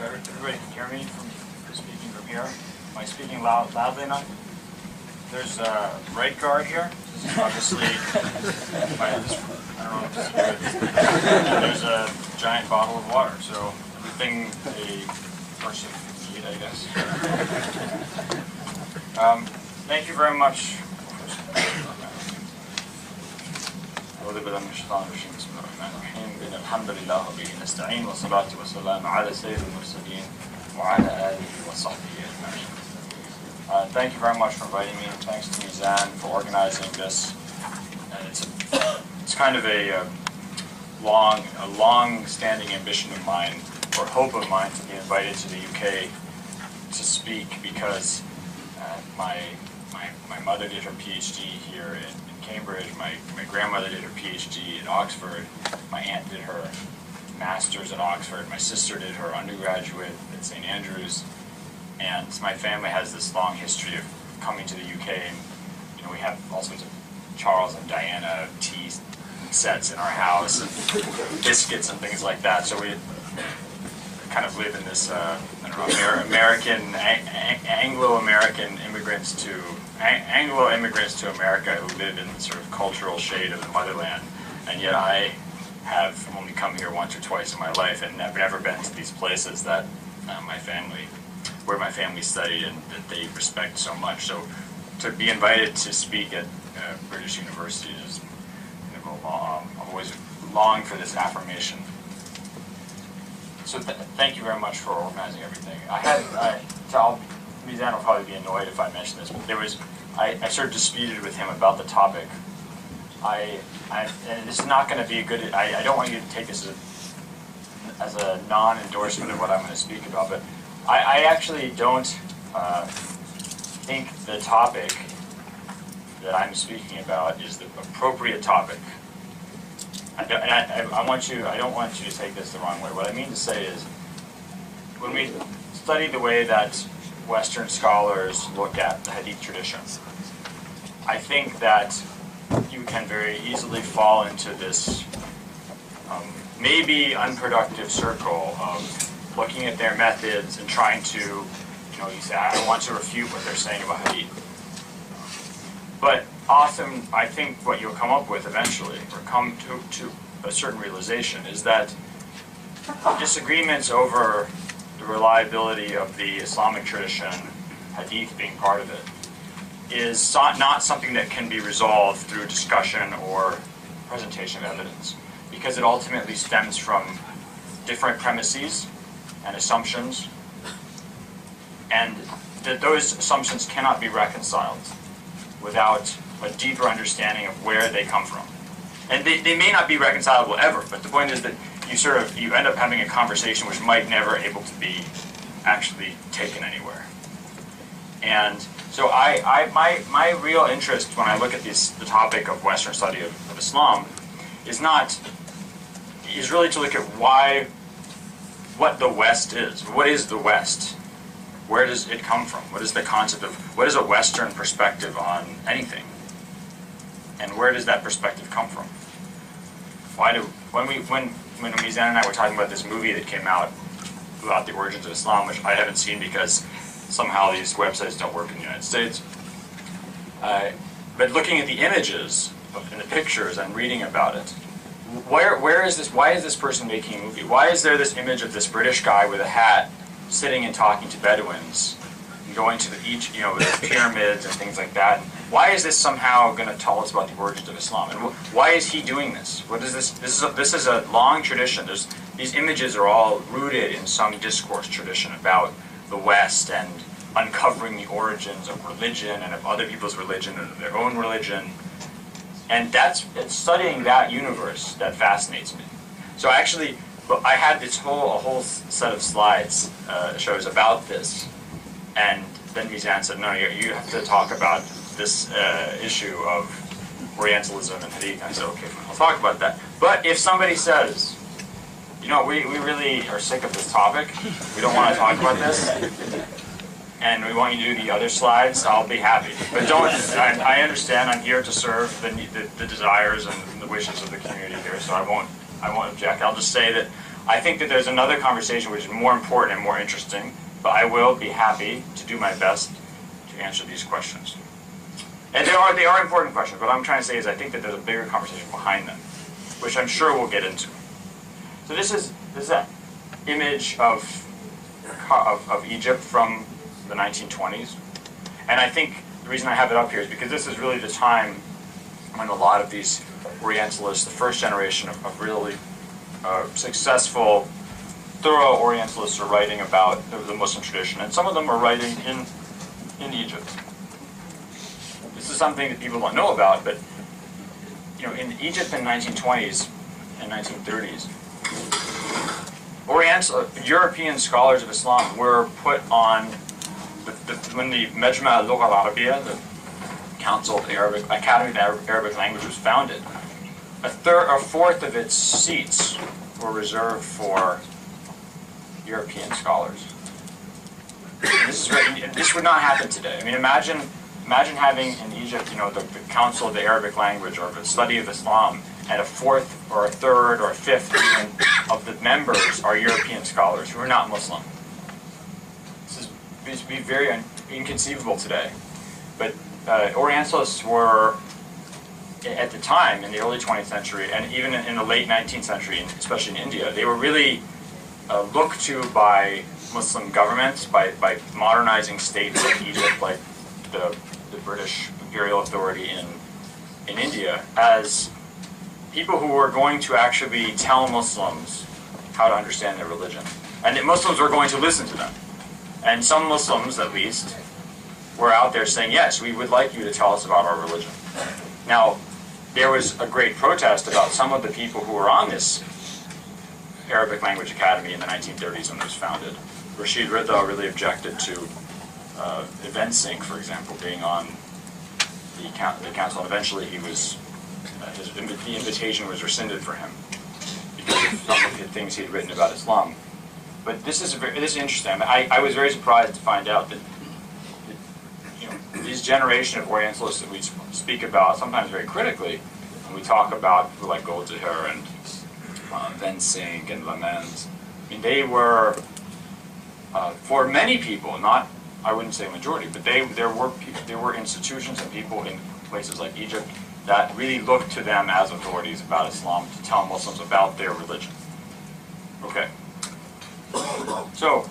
everybody can hear me from speaking from here. Am I speaking loudly enough? There's a right guard here. This is obviously, I don't know if this is good. And there's a giant bottle of water, so everything a person can eat, I guess. Thank you very much. الحمد لله وبه نستعين والصلاة والسلام على سيد المرسلين وعلى آله وصحبه أجمعين. Thank you very much for inviting me, and thanks to Mizan for organizing this. And it's kind of a long-standing ambition of mine, or hope of mine, to be invited to the UK to speak, because my mother did her PhD here in Cambridge, my grandmother did her PhD at Oxford, my aunt did her master's at Oxford, my sister did her undergraduate at St. Andrews, and my family has this long history of coming to the UK, and we have all sorts of Charles and Diana tea sets in our house, and biscuits and things like that, so we kind of live in this, Anglo-American immigrants to America who live in the sort of cultural shade of the motherland, and yet I have only come here once or twice in my life, and I've never been to these places that where my family studied and that they respect so much. So to be invited to speak at British University is, I've always longed for this affirmation. So thank you very much for organizing everything. Mizan will probably be annoyed if I mention this, but I sort of disputed with him about the topic. And this is not going to be a good, I don't want you to take this as a non-endorsement of what I'm going to speak about, but I actually don't think the topic that I'm speaking about is the appropriate topic. I don't want you to take this the wrong way. What I mean to say is, when we study the way that Western scholars look at the Hadith tradition, I think that you can very easily fall into this maybe unproductive circle of looking at their methods and trying to, you say, I want to refute what they're saying about Hadith. But often, I think what you'll come up with eventually, or come to a certain realization, is that disagreements over the reliability of the Islamic tradition, Hadith being part of it, is not something that can be resolved through discussion or presentation of evidence, because it ultimately stems from different premises and assumptions, and that those assumptions cannot be reconciled without a deeper understanding of where they come from. And they may not be reconcilable ever, but the point is that you end up having a conversation which might never able to be actually taken anywhere. And so my real interest when I look at the topic of Western study of Islam is really to look at what the West is. What is the West? Where does it come from? What is the concept of, what is a Western perspective on anything? And where does that perspective come from? When Mizan and I were talking about this movie that came out about the origins of Islam, which I haven't seen because somehow these websites don't work in the United States, but looking at the images and the pictures and reading about it, where is this? Why is this person making a movie? Why is there this image of this British guy with a hat sitting and talking to Bedouins, and going to the pyramids and things like that? Why is this somehow going to tell us about the origins of Islam? And why is he doing this? What is this? This is a long tradition. These images are all rooted in some discourse tradition about the West and uncovering the origins of religion and of other people's religion and of their own religion. And it's studying that universe that fascinates me. So actually, I had a whole set of slides shows about this, and then Mizan said, no, you have to talk about this issue of Orientalism and Hadith. And I said, okay, I'll talk about that. But if somebody says, we really are sick of this topic, we don't want to talk about this, and we want you to do the other slides, I'll be happy. But I understand, I'm here to serve the desires and the wishes of the community here, so I won't object. I'll just say that I think that there's another conversation which is more important and more interesting, but I will be happy to do my best to answer these questions. And they are important questions. What I'm trying to say is I think that there's a bigger conversation behind them, which I'm sure we'll get into. So this is that image of Egypt from the 1920s. And I think the reason I have it up here is because this is really the time when a lot of these Orientalists, the first generation of really successful, thorough Orientalists, are writing about the Muslim tradition. And some of them are writing in Egypt. This is something that people don't know about, but in Egypt in the 1920s and 1930s, European scholars of Islam were put on, when the Majma' al-Lugha al-Arabiya, the Council of the Academy of Arabic Language, was founded, a fourth of its seats were reserved for European scholars. This would not happen today. I mean, imagine having in Egypt, the Council of the Arabic Language or the study of Islam, and a fourth or a third or a fifth even of the members are European scholars who are not Muslim. This would be very inconceivable today. But Orientalists were, at the time, in the early 20th century, and even in the late 19th century, especially in India, they were really looked to by Muslim governments, by modernizing states like Egypt, like the British imperial authority in India, as people who were going to actually tell Muslims how to understand their religion. And that Muslims were going to listen to them. And some Muslims, at least, were out there saying, yes, we would like you to tell us about our religion. Now, there was a great protest about some of the people who were on this Arabic Language Academy in the 1930s when it was founded. Rashid Rida really objected to EventSync, for example, being on the council, and eventually he was, the invitation was rescinded for him because of some of the things he had written about Islam. But this is interesting. I was very surprised to find out that this generation of Orientalists that we speak about, sometimes very critically, when we talk about people like Goldziher and EventSync and Lamens, I mean, they were, for many people, not, I wouldn't say majority, but there were institutions and people in places like Egypt that really looked to them as authorities about Islam to tell Muslims about their religion. Okay. So,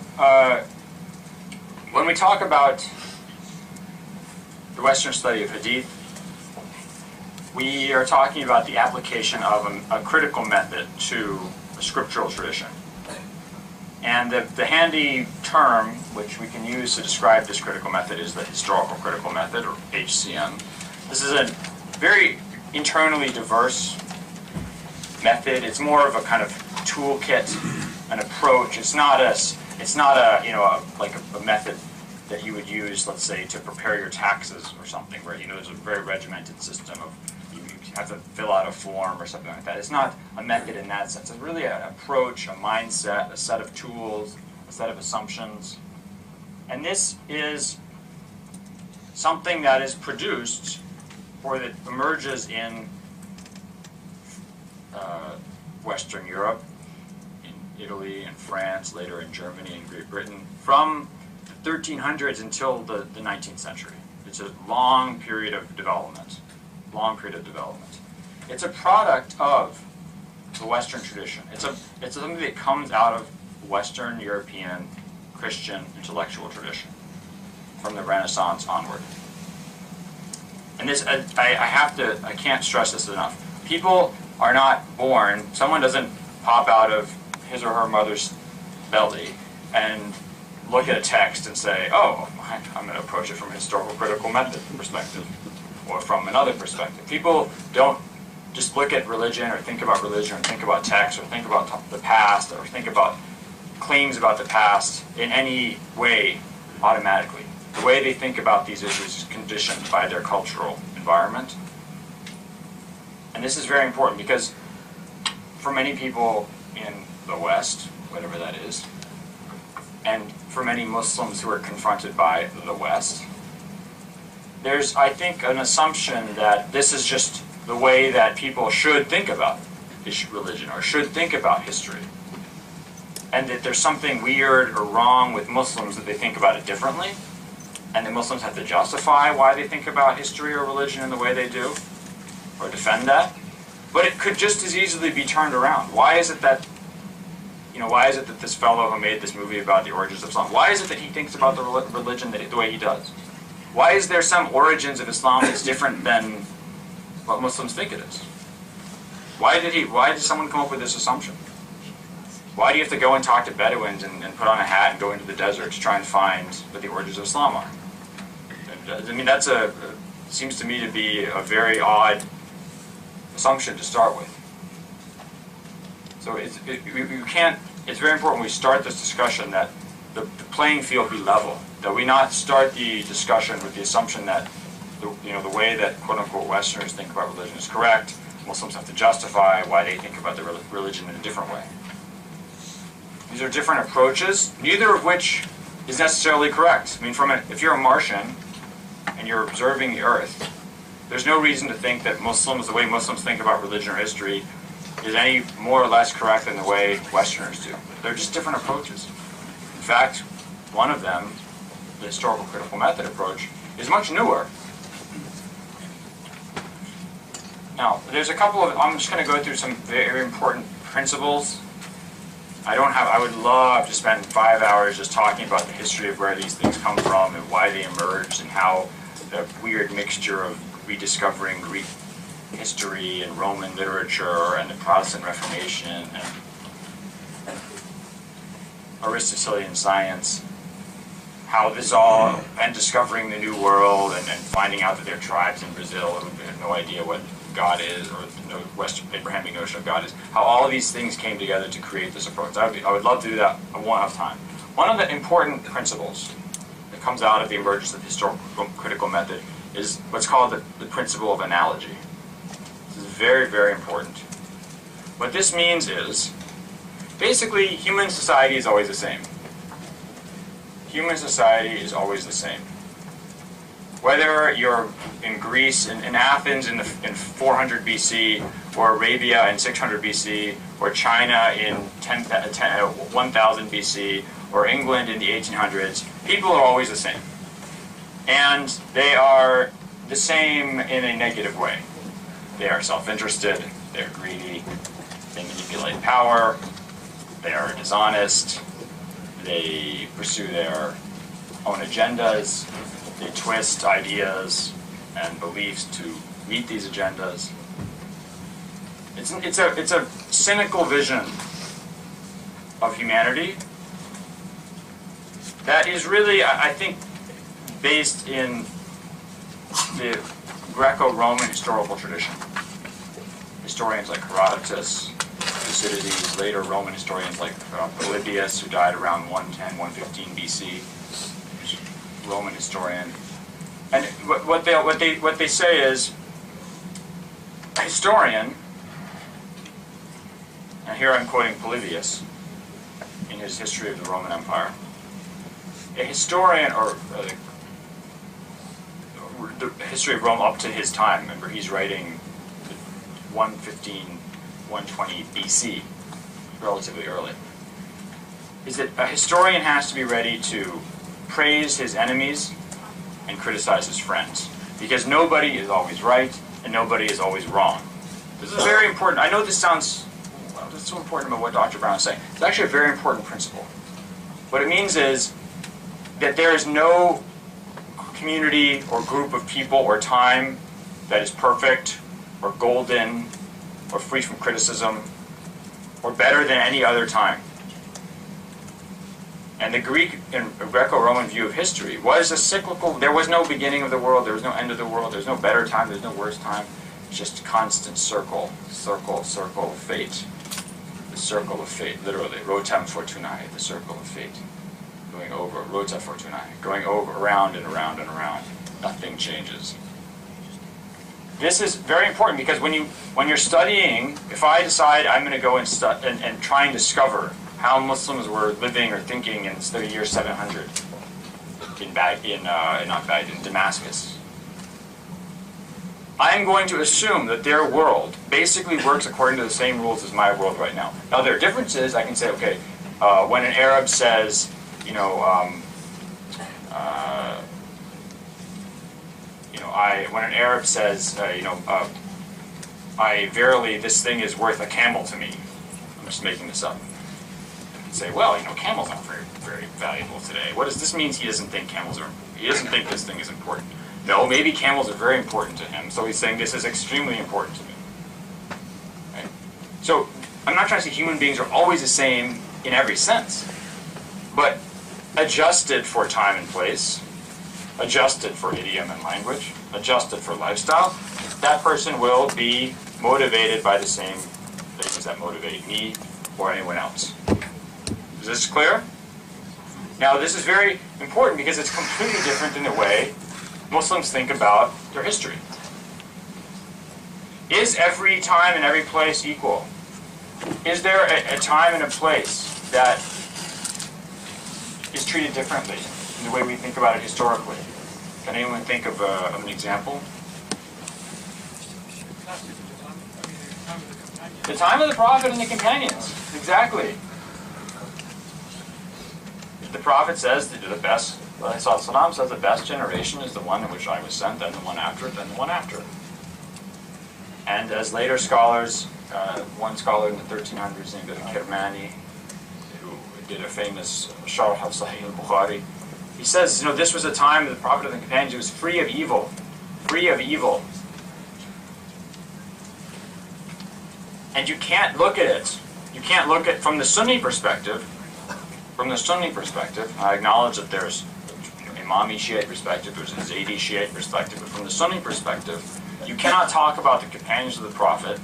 when we talk about the Western study of Hadith, we are talking about the application of a critical method to a scriptural tradition. And the handy term which we can use to describe this critical method is the historical critical method, or HCM. This is a very internally diverse method. It's more of a kind of toolkit, an approach. It's not a method that you would use, let's say, to prepare your taxes or something, where there's a very regimented system of you have to fill out a form or something like that. It's not a method in that sense. It's really an approach, a mindset, a set of tools, a set of assumptions. And this is something that is produced or that emerges in Western Europe, in Italy and France, later in Germany and Great Britain, from the 1300s until the 19th century. It's a long period of development. It's a product of the Western tradition. It's something that comes out of Western European Christian intellectual tradition from the Renaissance onward. And this, I can't stress this enough. People are not born, someone doesn't pop out of his or her mother's belly and look at a text and say, oh, I'm going to approach it from a historical critical method perspective, or from another perspective. People don't just look at religion or think about religion or think about text or think about the past or think about claims about the past in any way automatically. The way they think about these issues is conditioned by their cultural environment. And this is very important because for many people in the West, whatever that is, and for many Muslims who are confronted by the West, there's, I think, an assumption that this is just the way that people should think about religion or should think about history. and that there's something weird or wrong with Muslims that they think about it differently, and that Muslims have to justify why they think about history or religion in the way they do, or defend that. But it could just as easily be turned around. Why is it that, why is it that this fellow who made this movie about the origins of Islam, why is it that he thinks about the religion the way he does? Why is there some origins of Islam that's different than what Muslims think it is? Why did someone come up with this assumption? Why do you have to go and talk to Bedouins and put on a hat and go into the desert to try and find what the origins of Islam are? I mean, seems to me to be a very odd assumption to start with. So it's very important we start this discussion that the playing field be level, that we not start the discussion with the assumption that the way that quote-unquote Westerners think about religion is correct. Muslims have to justify why they think about the religion in a different way. These are different approaches, neither of which is necessarily correct. I mean, if you're a Martian and you're observing the Earth, there's no reason to think that the way Muslims think about religion or history, is any more or less correct than the way Westerners do. They're just different approaches. In fact, one of them, the historical critical method approach, is much newer. Now, there's a couple of, I'm just going to go through some very important principles. I would love to spend 5 hours just talking about the history of where these things come from and why they emerged and how the weird mixture of rediscovering Greek history and Roman literature and the Protestant Reformation and Aristotelian science, how this all, and discovering the New World and finding out that there are tribes in Brazil who have no idea what God is, or no Western Abrahamic notion of God is, how all of these things came together to create this approach. I would love to do that. I won't have time. One of the important principles that comes out of the emergence of the historical critical method is what's called the principle of analogy. This is very, very important. What this means is, basically, human society is always the same. Human society is always the same. Whether you're in Greece, in Athens in 400 BC, or Arabia in 600 BC, or China in 1000 BC, or England in the 1800s, people are always the same. And they are the same in a negative way. They are self-interested, they're greedy, they manipulate power, they are dishonest, they pursue their own agendas, they twist ideas and beliefs to meet these agendas. It's a cynical vision of humanity that is really, I think, based in the Greco-Roman historical tradition. Historians like Herodotus, Thucydides, later Roman historians like Polybius, who died around 110, 115 BC, Roman historian. And what they say is, a historian, and here I'm quoting Polybius in his History of the Roman Empire, a historian, or the history of Rome up to his time, remember he's writing 115, 120 BC, relatively early, is that a historian has to be ready to praise his enemies and criticize his friends, because nobody is always right and nobody is always wrong. This is very important. I know this sounds, well, this is so important about what Dr. Brown is saying. It's actually a very important principle. What it means is that there is no community or group of people or time that is perfect or golden or free from criticism or better than any other time. And the Greek and Greco-Roman view of history was a cyclical. There was no beginning of the world, there was no end of the world, there's no better time, there's no worse time. It's just constant circle, circle, circle of fate. The circle of fate, literally, rotem fortunae, the circle of fate. Going over, rota fortunae, going over, around and around and around. Nothing changes. This is very important because when you're studying, if I decide I'm going to go and try and discover how Muslims were living or thinking in the year 700 in Damascus, I'm going to assume that their world basically works according to the same rules as my world right now. Now there are differences. I can say, okay, When an Arab says, when an Arab says, I verily, this thing is worth a camel to me. I'm just making this up. And say, well, camels aren't very, very valuable today. What does this mean? He doesn't think he doesn't think this thing is important. No, maybe camels are very important to him. So he's saying this is extremely important to me. Right? So I'm not trying to say human beings are always the same in every sense, but adjusted for time and place, adjusted for idiom and language, adjusted for lifestyle, that person will be motivated by the same things that motivate me or anyone else. Is this clear? Now, this is very important because it's completely different in the way Muslims think about their history. Is every time and every place equal? Is there a time and a place that is treated differently in the way we think about it historically? Can anyone think of an example? The time of the Prophet and the companions. Exactly. The Prophet says that the best, Salam says the best generation is the one in which I was sent, then the one after it, then the one after it. And as later scholars, one scholar in the 1300s named Kirmani, who did a famous Sharh of Sahih al-Bukhari, he says, this was a time of the Prophet and the companions who was free of evil. Free of evil. And you can't look at it. You can't look at from the Sunni perspective. From the Sunni perspective, I acknowledge that there's Imami Shiite perspective, there's a Zaydi Shiite perspective, but from the Sunni perspective, you cannot talk about the companions of the Prophet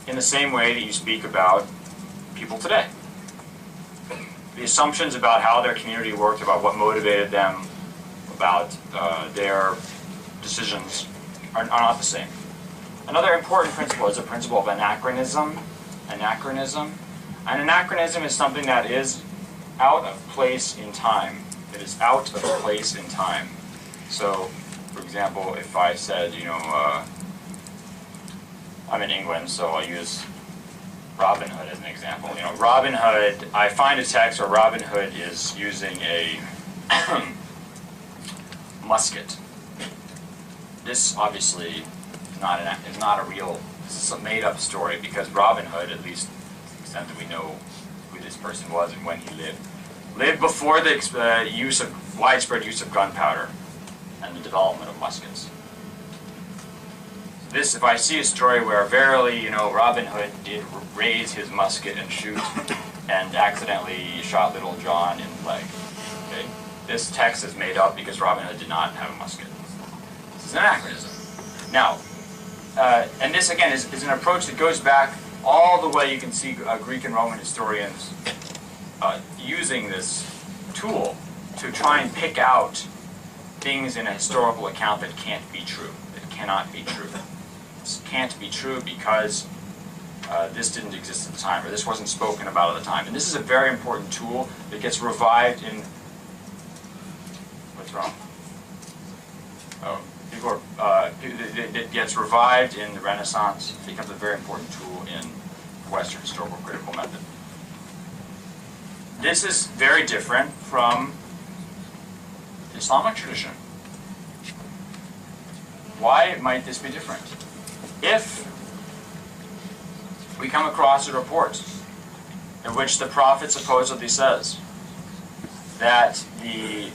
in the same way that you speak about people today. The assumptions about how their community worked, about what motivated them, about their decisions are not the same. Another important principle is the principle of anachronism. Anachronism. An anachronism is something that is out of place in time. It is out of place in time. So, for example, if I said, I'm in England, so I'll use Robin Hood as an example. Robin Hood, I find a text where Robin Hood is using a musket. This obviously is not a real, this is a made-up story, because Robin Hood, at least to the extent that we know who this person was and when he lived before the widespread use of gunpowder and the development of muskets. This, if I see a story where verily, Robin Hood did raise his musket and shoot and accidentally shot Little John in the leg. Okay? This text is made up because Robin Hood did not have a musket. This is an anachronism. Now, and this again is an approach that goes back all the way. You can see Greek and Roman historians using this tool to try and pick out things in a historical account that can't be true, that cannot be true. This can't be true because this didn't exist at the time, or this wasn't spoken about at the time. And this is a very important tool that gets revived in... What's wrong? Oh, it gets revived in the Renaissance. It becomes a very important tool in the Western historical critical method. This is very different from the Islamic tradition. Why might this be different? If we come across a report in which the Prophet supposedly says that the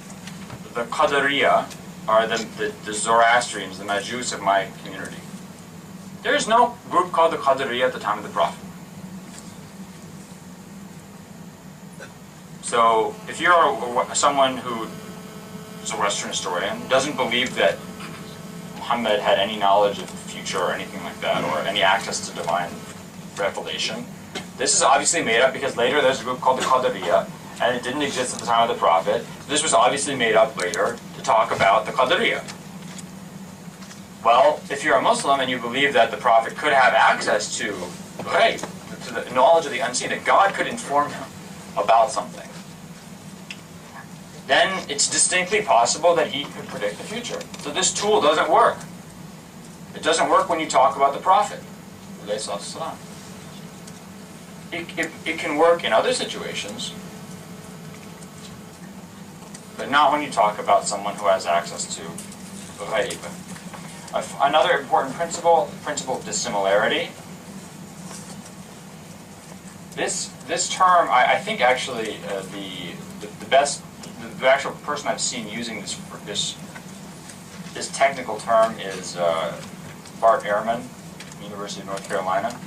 Qadariya are the Zoroastrians, the Majus of my community. There is no group called the Qadariya at the time of the Prophet. So if you're someone who is a Western historian, doesn't believe that Muhammad had any knowledge of the future or anything like that, or any access to divine revelation, this is obviously made up because later there's a group called the Qadariya, and it didn't exist at the time of the Prophet. This was obviously made up later to talk about the Qadariya. Well, if you're a Muslim and you believe that the Prophet could have access to the knowledge of the unseen, that God could inform him about something, then it's distinctly possible that he could predict the future. So this tool doesn't work. It doesn't work when you talk about the Prophet. it can work in other situations, but not when you talk about someone who has access to Weibe. Another important principle, the principle of dissimilarity. This term, I think actually the actual person I've seen using this technical term is Bart Ehrman, University of North Carolina.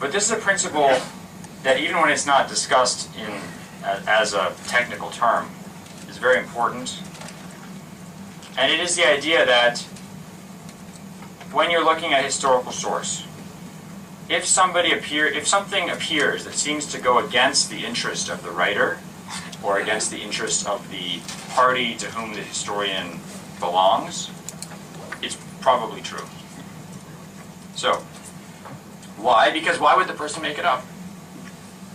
But this is a principle that even when it's not discussed as a technical term, is very important. And it is the idea that when you're looking at a historical source, if something appears that seems to go against the interest of the writer, or against the interest of the party to whom the historian belongs, it's probably true. So, why? Because why would the person make it up?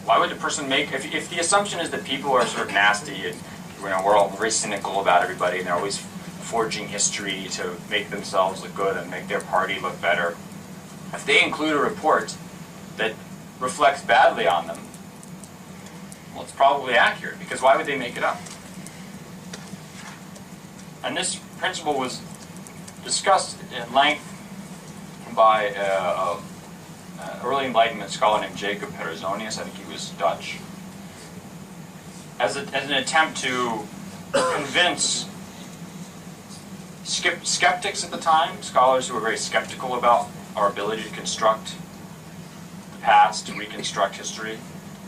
Why would the person make, if the assumption is that people are sort of nasty and we're all very cynical about everybody and they're always forging history to make themselves look good and make their party look better, if they include a report that reflects badly on them, well, it's probably accurate, because why would they make it up? And this principle was discussed in length by an early Enlightenment scholar named Jacob Petersonius. I think he was Dutch. As an attempt to convince skeptics at the time, scholars who were very skeptical about our ability to construct the past, to reconstruct history,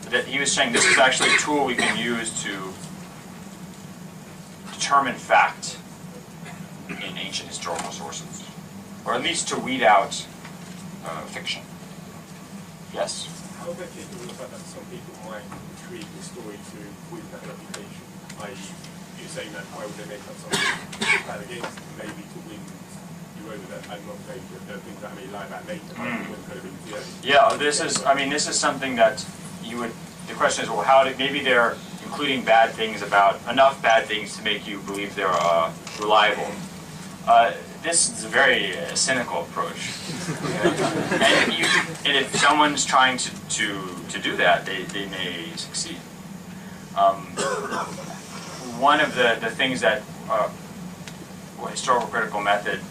that he was saying this is actually a tool we can use to determine fact in ancient historical sources, or at least to weed out fiction. Yes? How about you the fact that some people might treat the story to with that reputation, i.e. you're saying that why would they make up something bad against them, maybe to win you over that? I'm not saying that there are things that may lie back later, Yeah, this is something that you would, the question is, well, maybe they're including bad things enough bad things to make you believe they're reliable. This is a very cynical approach. and if someone's trying to do that, they may succeed. One of the things that what historical critical method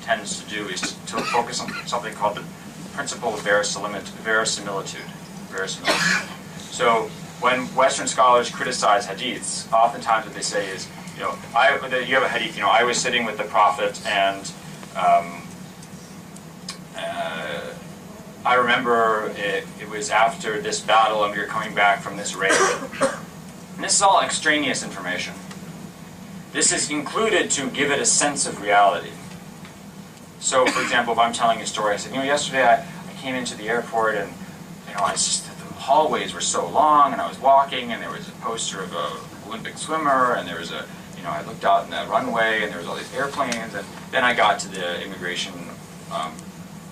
tends to do is to focus on something called the principle of verisimilitude. So when Western scholars criticize hadiths, oftentimes what they say is, you have a hadith, I was sitting with the Prophet and I remember it was after this battle and we were coming back from this raid. And this is all extraneous information. This is included to give it a sense of reality. So, for example, if I'm telling a story, I said, yesterday I came into the airport and, the hallways were so long and I was walking and there was a poster of an Olympic swimmer and there was I looked out in the runway and there was all these airplanes, and then I got to the immigration,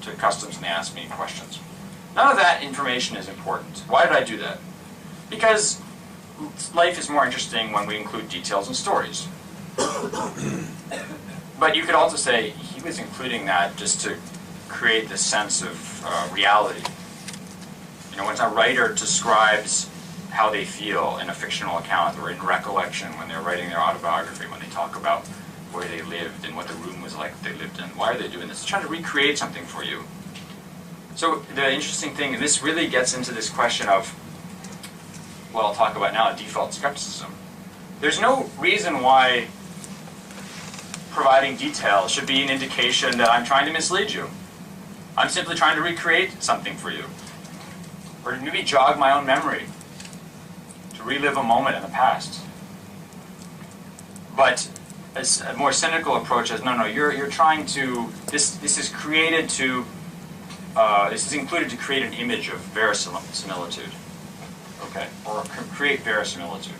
to customs, and they asked me questions. None of that information is important. Why did I do that? Because life is more interesting when we include details and stories. But you could also say he was including that just to create this sense of reality. When a writer describes how they feel in a fictional account or in recollection when they're writing their autobiography, when they talk about where they lived and what the room was like they lived in. Why are they doing this? They're trying to recreate something for you. So the interesting thing, and this really gets into this question of, well, I'll talk about now, default skepticism. There's no reason why providing details should be an indication that I'm trying to mislead you. I'm simply trying to recreate something for you. Or maybe jog my own memory, to relive a moment in the past. But a more cynical approach is, no, you're trying to, this is created to, this is included to create an image of verisimilitude, okay, or create verisimilitude.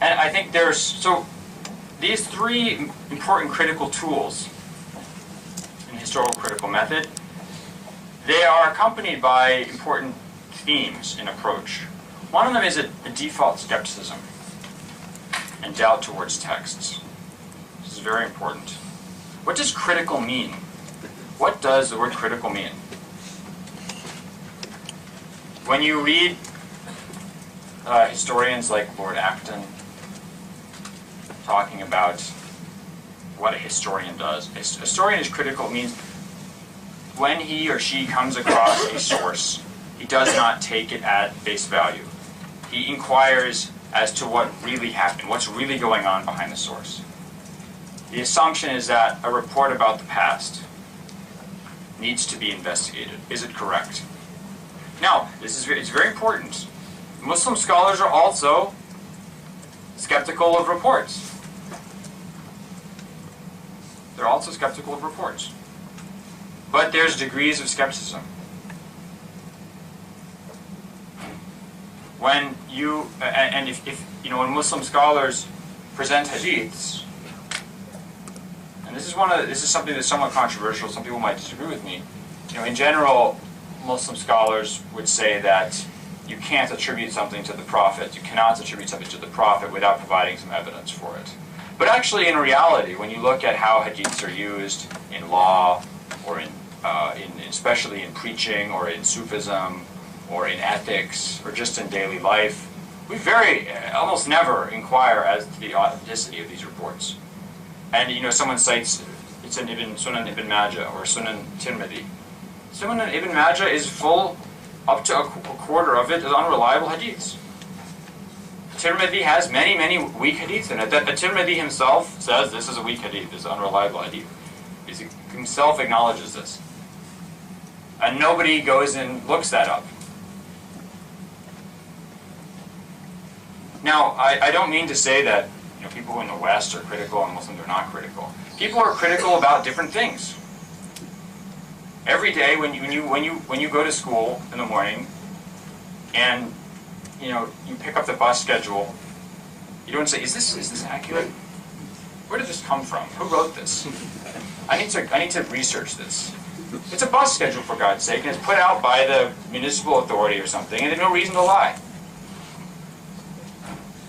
And I think so these three important critical tools in historical critical method, they are accompanied by important themes in approach. One of them is a default skepticism and doubt towards texts. This is very important. What does critical mean? What does the word critical mean? when you read historians like Lord Acton talking about what a historian does, a historian is critical. It means when he or she comes across a source, he does not take it at face value. He inquires as to what really happened, what's really going on behind the source. The assumption is that a report about the past needs to be investigated. Is it correct? Now, it's very important. Muslim scholars are also skeptical of reports. They're also skeptical of reports. But there's degrees of skepticism. When you, and if you know, when Muslim scholars present hadiths, and this is something that's somewhat controversial, some people might disagree with me. You know, in general, Muslim scholars would say that you can't attribute something to the Prophet, you cannot attribute something to the Prophet without providing some evidence for it. But actually, in reality, when you look at how hadiths are used in law, or especially in preaching, or in Sufism, or in ethics, or just in daily life, we almost never inquire as to the authenticity of these reports. And you know, someone cites it's in Sunan Ibn Majah or Sunan Tirmidhi. Sunan Ibn Majah is full, up to a quarter of it is unreliable hadiths. Tirmidhi has many, many weak hadiths in it. That the Tirmidhi himself says this is a weak hadith, this is an unreliable hadith. He himself acknowledges this. And nobody goes and looks that up. Now, I don't mean to say that people in the West are critical and Muslims are not critical. People are critical about different things. Every day when you go to school in the morning, and you pick up the bus schedule, you don't say, is this accurate? Where did this come from? Who wrote this? I need to research this. It's a bus schedule, for God's sake, and it's put out by the municipal authority or something, and there's no reason to lie.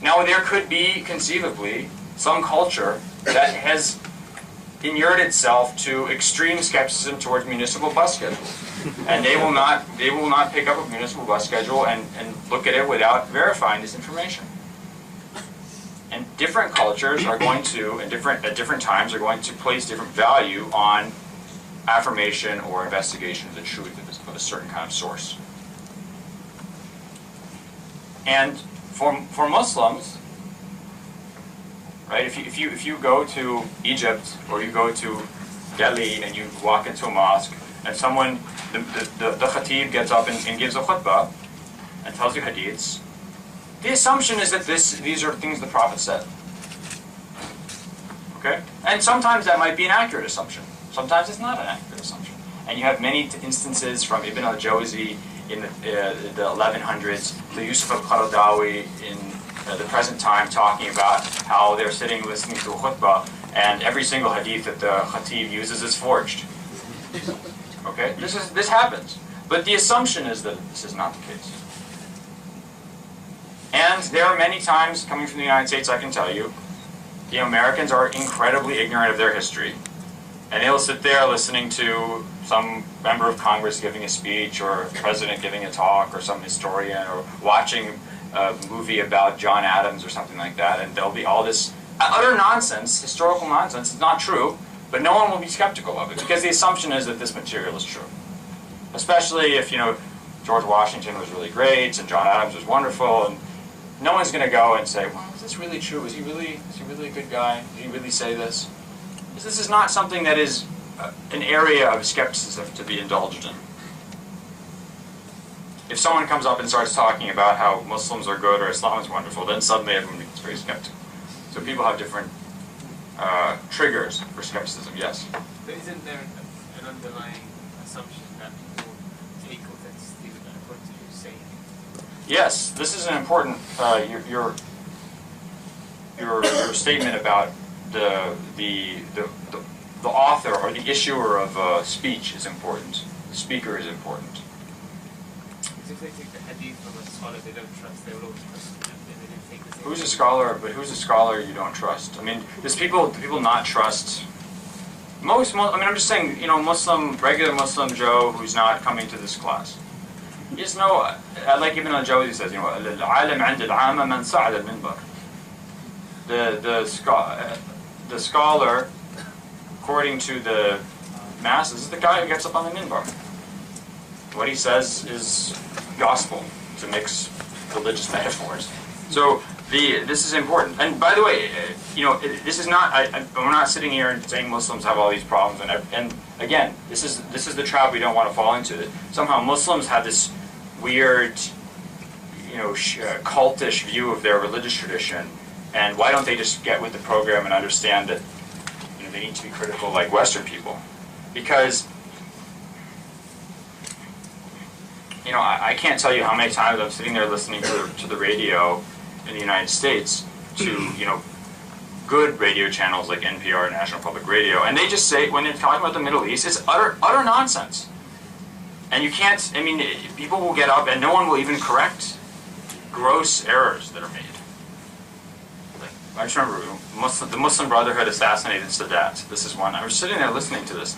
Now, there could be, conceivably, some culture that has inured itself to extreme skepticism towards municipal bus schedules. And they will not pick up a municipal bus schedule and look at it without verifying this information. And different cultures are going to, at different times, are going to place different value on affirmation or investigation of the truth of a certain kind of source. And for Muslims, right? If you go to Egypt or you go to Delhi and you walk into a mosque and someone, the khatib gets up and gives a khutbah and tells you hadiths, the assumption is that these are things the Prophet said. Okay? And sometimes that might be an accurate assumption. Sometimes it's not an accurate assumption. And you have many instances from Ibn al-Jawzi in the 1100s to Yusuf al-Qaradawi in the present time, talking about how they're sitting listening to a khutbah and every single hadith that the khatib uses is forged. Okay? This happens. But the assumption is that this is not the case. And there are many times, coming from the United States, I can tell you, the Americans are incredibly ignorant of their history. And they'll sit there listening to some member of Congress giving a speech, or a president giving a talk, or some historian, or watching a movie about John Adams or something like that, and there'll be all this utter nonsense, historical nonsense. It's not true, but no one will be skeptical of it, because the assumption is that this material is true. Especially if, George Washington was really great, and John Adams was wonderful, and no one's going to go and say, well, is this really true? Is he really a good guy? Did he really say this? This is not something that is an area of skepticism to be indulged in. If someone comes up and starts talking about how Muslims are good or Islam is wonderful, then suddenly everyone gets very skeptical. So people have different triggers for skepticism, yes? But isn't there an underlying assumption that people take authenticity with what you say? Yes, this is an important, your statement about the author or the issuer of a speech is important. The speaker is important. Because if they take the hadith from a scholar they don't trust, they will always trust them. They don't take the same. Who's a scholar? But who's a scholar you don't trust? I mean, do people not trust? I'm just saying, regular Muslim Joe who's not coming to this class. Yes, no, like Ibn al-Jawzi says, you know, العالم عند العامة من صعد المنبر. The scholar, according to the masses, is the guy who gets up on the minbar. What he says is gospel, to mix religious metaphors. So this is important. And by the way, you know, this is not. We're not sitting here and saying Muslims have all these problems. And again, this is the trap we don't want to fall into. That somehow Muslims have this weird, you know, cultish view of their religious tradition. And why don't they just get with the program and understand that, you know, they need to be critical like Western people? Because, you know, I can't tell you how many times I'm sitting there listening to the radio in the United States, to, you know, good radio channels like NPR, National Public Radio, and they just say, when they're talking about the Middle East, it's utter nonsense. And you can't, I mean, people will get up and no one will even correct gross errors that are made. I just remember the Muslim Brotherhood assassinated Sadat. This is one. I was sitting there listening to this,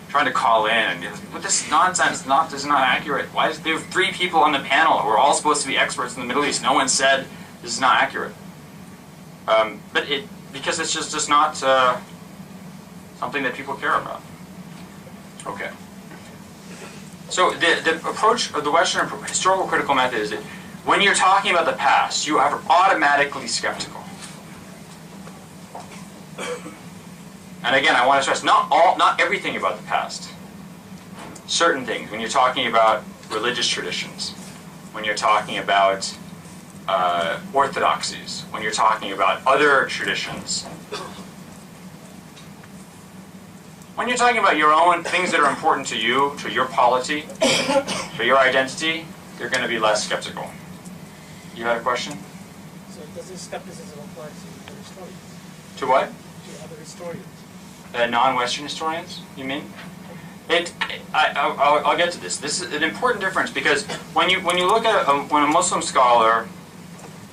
trying to call in, and but this nonsense this is not accurate. Why is there 3 people on the panel who are all supposed to be experts in the Middle East? No one said this is not accurate. But because it's just not something that people care about. Okay. So the approach of the Western historical critical method is that when you're talking about the past, you are automatically skeptical. And again, I want to stress, not everything about the past. Certain things. When you're talking about religious traditions, when you're talking about orthodoxies, when you're talking about other traditions, when you're talking about your own things that are important to you, to your polity, to your identity, you're going to be less skeptical. You had a question? So does this skepticism apply to other historians? To what? To other historians. Non-Western historians, you mean? I'll get to this. This is an important difference because when you look at when a Muslim scholar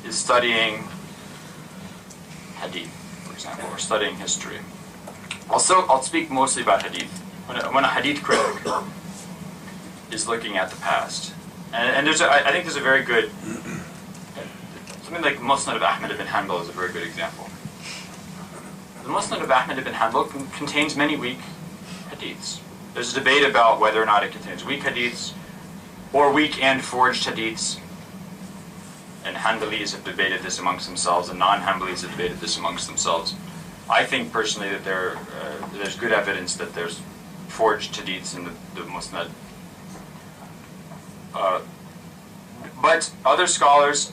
is studying hadith, for example, or studying history, I'll speak mostly about hadith. When a hadith critic is looking at the past, and I think there's a very good something like Musnad of Ahmad ibn Hanbal is a very good example. The Musnad of Ahmad ibn Hanbal contains many weak hadiths. There's a debate about whether or not it contains weak hadiths or weak and forged hadiths. And Hanbalis have debated this amongst themselves, and non-Hanbalis have debated this amongst themselves. I think personally that there's good evidence that there's forged hadiths in the Musnad. But other scholars,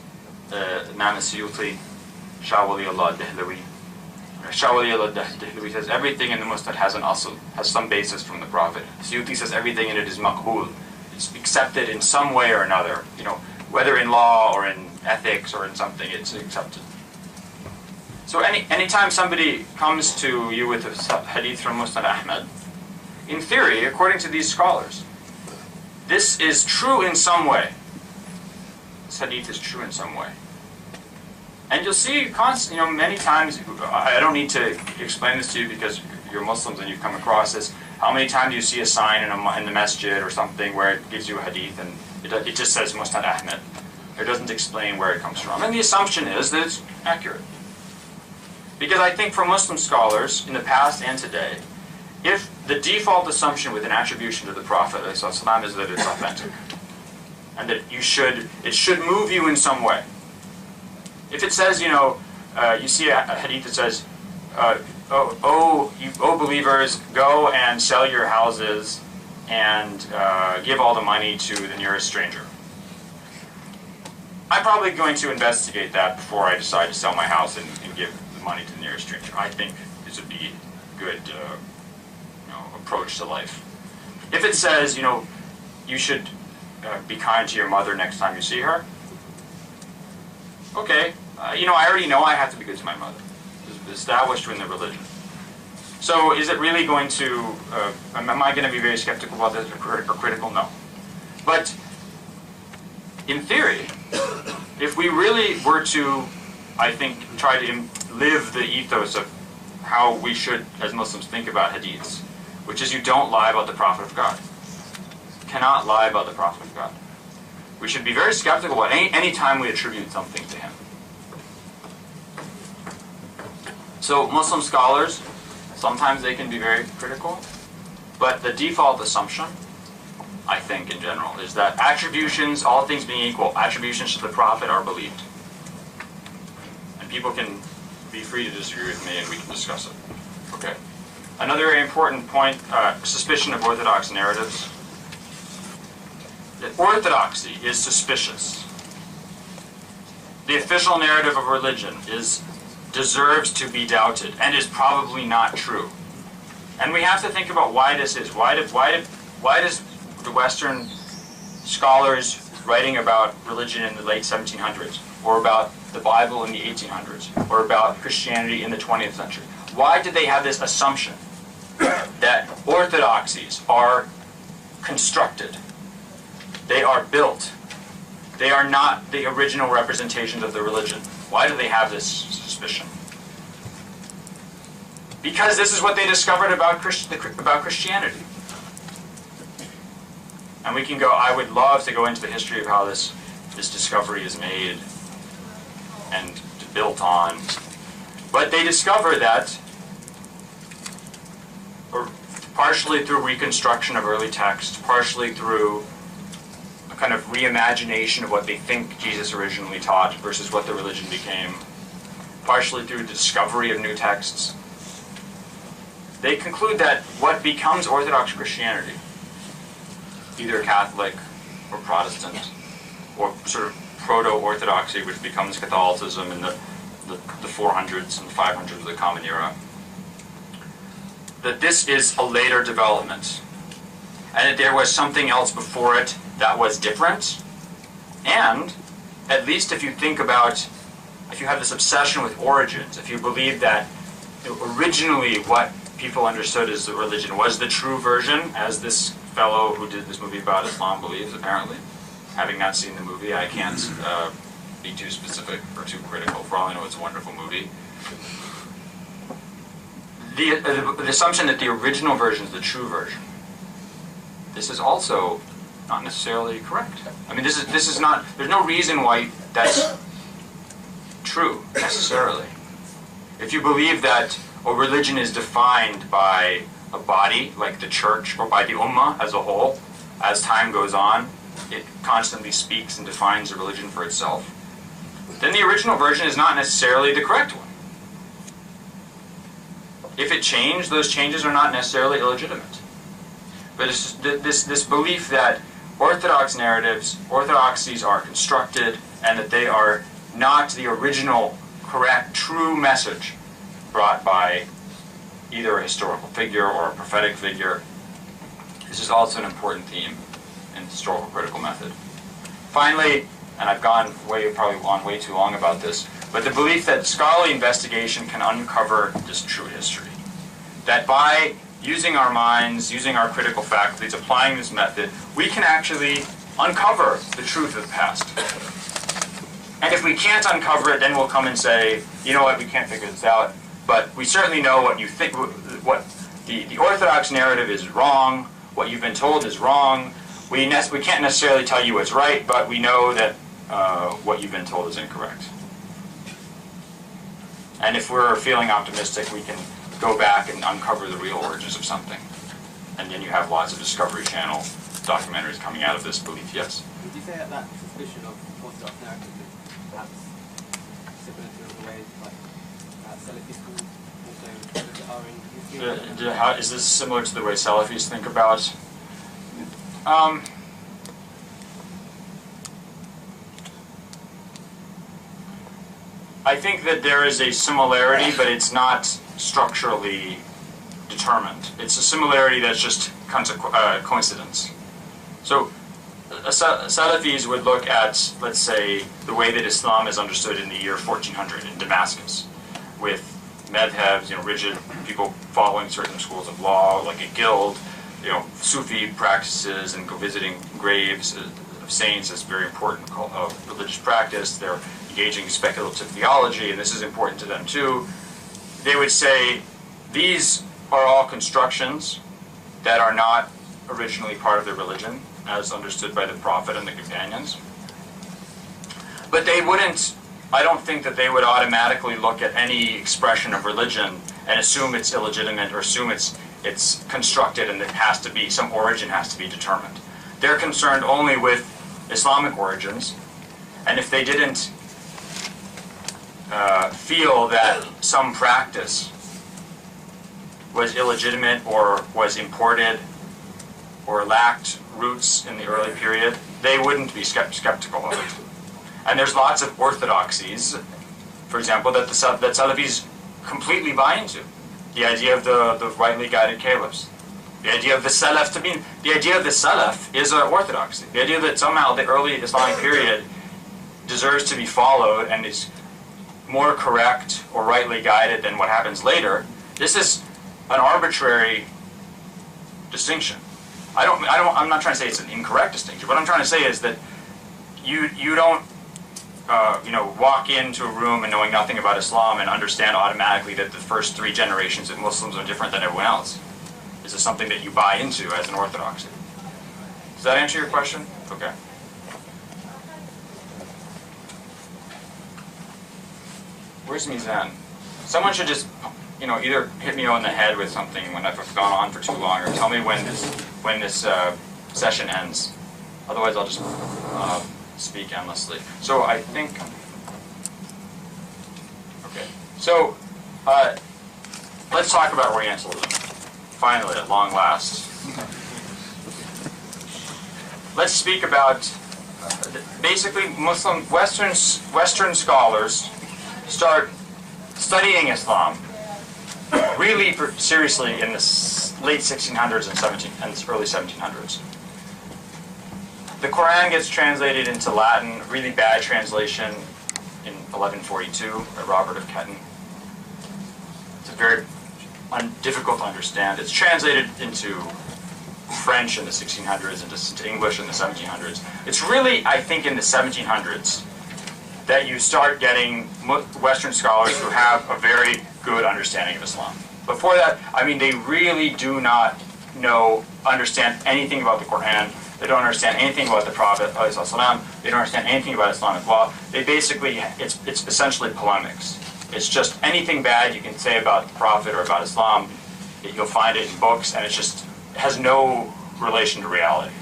Imam Suyuti, Shah Waliullah Dehlawi, Shah Waliullah Dehlawi says everything in the Musnad has an asl, has some basis from the Prophet. Suyuti says everything in it is maqbool. It's accepted in some way or another, you know, whether in law or in ethics or in something, it's accepted. So anytime somebody comes to you with a hadith from Musnad Ahmad, in theory, according to these scholars, this is true in some way. This hadith is true in some way. And you'll see, many times, I don't need to explain this to you because you're Muslims and you've come across this, how many times you see a sign in the masjid or something where it gives you a hadith and it just says Musnad Ahmad. It doesn't explain where it comes from. And the assumption is that it's accurate. Because I think for Muslim scholars, in the past and today, if the default assumption with an attribution to the Prophet ﷺ is that it's authentic, and that it should move you in some way. If it says, you see a hadith that says, O believers, go and sell your houses and give all the money to the nearest stranger. I'm probably going to investigate that before I decide to sell my house and give the money to the nearest stranger. I think this would be a good approach to life. If it says, you should be kind to your mother next time you see her, okay, I already know I have to be good to my mother. It's established in the religion. So is it really going to, am I going to be very skeptical about this or critical? No. But in theory, if we really were to, I think, try to live the ethos of how we should, as Muslims, think about hadiths, which is you don't lie about the Prophet of God. You cannot lie about the Prophet of God. We should be very skeptical at any time we attribute something to him. So Muslim scholars, sometimes they can be very critical, but the default assumption, I think in general, is that attributions, all things being equal, attributions to the Prophet are believed. And people can be free to disagree with me and we can discuss it. Okay. Another very important point, suspicion of orthodox narratives. That orthodoxy is suspicious. The official narrative of religion deserves to be doubted and is probably not true. And we have to think about why this is. Why does the Western scholars writing about religion in the late 1700s, or about the Bible in the 1800s, or about Christianity in the 20th century, why did they have this assumption that orthodoxies are constructed? They are built. They are not the original representations of the religion. Why do they have this suspicion? Because this is what they discovered about Christianity. And we can go, I would love to go into the history of how this discovery is made and built on. But they discover that, or partially through reconstruction of early text, partially through a kind of reimagination of what they think Jesus originally taught versus what the religion became, partially through the discovery of new texts, they conclude that what becomes Orthodox Christianity, either Catholic or Protestant, or sort of proto-Orthodoxy, which becomes Catholicism in the 400s and 500s of the Common Era, that this is a later development, and that there was something else before it that was different. And at least if you think about, if you have this obsession with origins, if you believe that originally what people understood as the religion was the true version, as this fellow who did this movie about Islam believes, apparently. Having not seen the movie, I can't be too specific or too critical. For all I know, it's a wonderful movie. The assumption that the original version is the true version, this is also not necessarily correct. I mean, this is not, there's no reason why that's true, necessarily. If you believe that a religion is defined by a body, like the church, or by the ummah as a whole, as time goes on, it constantly speaks and defines a religion for itself, then the original version is not necessarily the correct one. If it changed, those changes are not necessarily illegitimate. But it's this belief that Orthodox narratives, orthodoxies are constructed, and that they are not the original, correct, true message brought by either a historical figure or a prophetic figure. This is also an important theme in historical critical method. Finally, and I've gone probably on way too long about this, but the belief that scholarly investigation can uncover this true history. That by using our minds, using our critical faculties, applying this method, we can actually uncover the truth of the past. And if we can't uncover it, then we'll come and say, you know what, we can't figure this out, but we certainly know what you think, what the Orthodox narrative is wrong, what you've been told is wrong. We can't necessarily tell you what's right, but we know that what you've been told is incorrect. And if we're feeling optimistic, we can go back and uncover the real origins of something. And then you have lots of Discovery Channel documentaries coming out of this belief, yes? Would you say that suspicion of Orthodox narrative is perhaps similar to the way like Salafi schools also are in history? Is this similar to the way Salafis think about? I think that there is a similarity, but it's not structurally determined. It's a similarity that's just coincidence. So Salafis would look at, let's say, the way that Islam is understood in the year 1400 in Damascus, with madhabs, rigid people following certain schools of law, like a guild, Sufi practices, and go visiting graves of saints is very important religious practice. They're engaging in speculative theology, and this is important to them too. They would say, these are all constructions that are not originally part of their religion, as understood by the Prophet and the companions. But they wouldn't, I don't think that they would automatically look at any expression of religion and assume it's illegitimate or assume it's constructed and it has to be, some origin has to be determined. They're concerned only with Islamic origins, and if they didn't feel that some practice was illegitimate or was imported or lacked roots in the early period, they wouldn't be skeptical of it. And there's lots of orthodoxies, for example, that that Salafis completely buy into. The idea of the rightly guided caliphs. The idea of the Salaf to be, the idea of the Salaf is an orthodoxy. The idea that somehow the early Islamic period deserves to be followed and is more correct or rightly guided than what happens later. This is an arbitrary distinction. I'm not trying to say it's an incorrect distinction. What I'm trying to say is that you don't walk into a room and knowing nothing about Islam and understand automatically that the first 3 generations of Muslims are different than everyone else. This is something that you buy into as an orthodoxy. Does that answer your question? Okay. Where's Mizan? Someone should just, either hit me on the head with something when I've gone on for too long, or tell me when this session ends. Otherwise, I'll just speak endlessly. So I think. Okay. So let's talk about Orientalism. Finally, at long last. Let's speak about basically Western scholars start studying Islam really seriously in the late 1600s and early 1700s. The Quran gets translated into Latin, really bad translation in 1142 by Robert of Ketton. It's very difficult to understand. It's translated into French in the 1600s, into English in the 1700s. It's really, I think, in the 1700s that you start getting Western scholars who have a very good understanding of Islam. Before that, they really do not understand anything about the Quran. They don't understand anything about the Prophet. They don't understand anything about Islamic law. They basically, it's essentially polemics. It's just anything bad you can say about the Prophet or about Islam, you'll find it in books, and it has no relation to reality.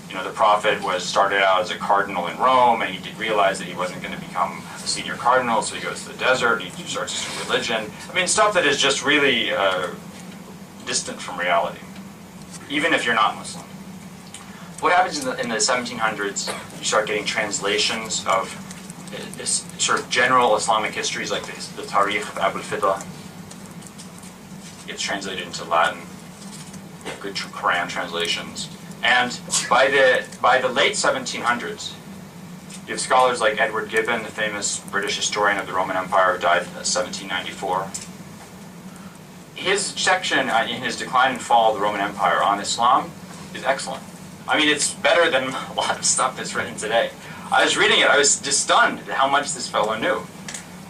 The Prophet started out as a cardinal in Rome, and he did realize that he wasn't going to become a senior cardinal, so he goes to the desert, and he starts his religion. Stuff that is just really distant from reality, even if you're not Muslim. What happens in the 1700s, you start getting translations of this sort of general Islamic histories, like the Tarikh of Abu al-Fida. Gets translated into Latin, good Quran translations. And by the late 1700s, you have scholars like Edward Gibbon, the famous British historian of the Roman Empire, who died in 1794. His section in his Decline and Fall of the Roman Empire on Islam is excellent. It's better than a lot of stuff that's written today. I was reading it, I was just stunned at how much this fellow knew.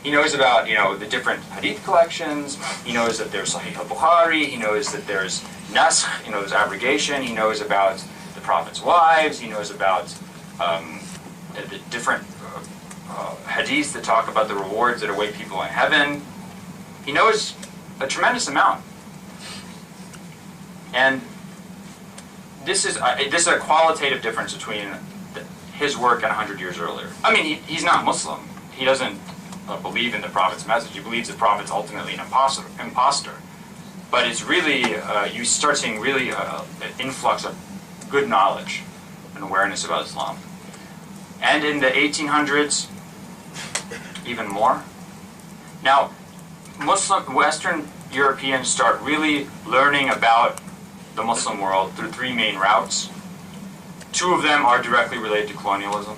He knows about, the different hadith collections, he knows that there's Sahih al-Bukhari, he knows that there's Naskh, there's abrogation, he knows about the Prophet's wives, he knows about the different hadiths that talk about the rewards that await people in heaven. He knows a tremendous amount. And this is a qualitative difference between his work and 100 years earlier. He's not Muslim. He doesn't believe in the Prophet's message. He believes the Prophet's ultimately an imposter. But it's really, you start seeing really an influx of good knowledge and awareness about Islam. And in the 1800s, even more. Now, Western Europeans start really learning about the Muslim world through 3 main routes. 2 of them are directly related to colonialism.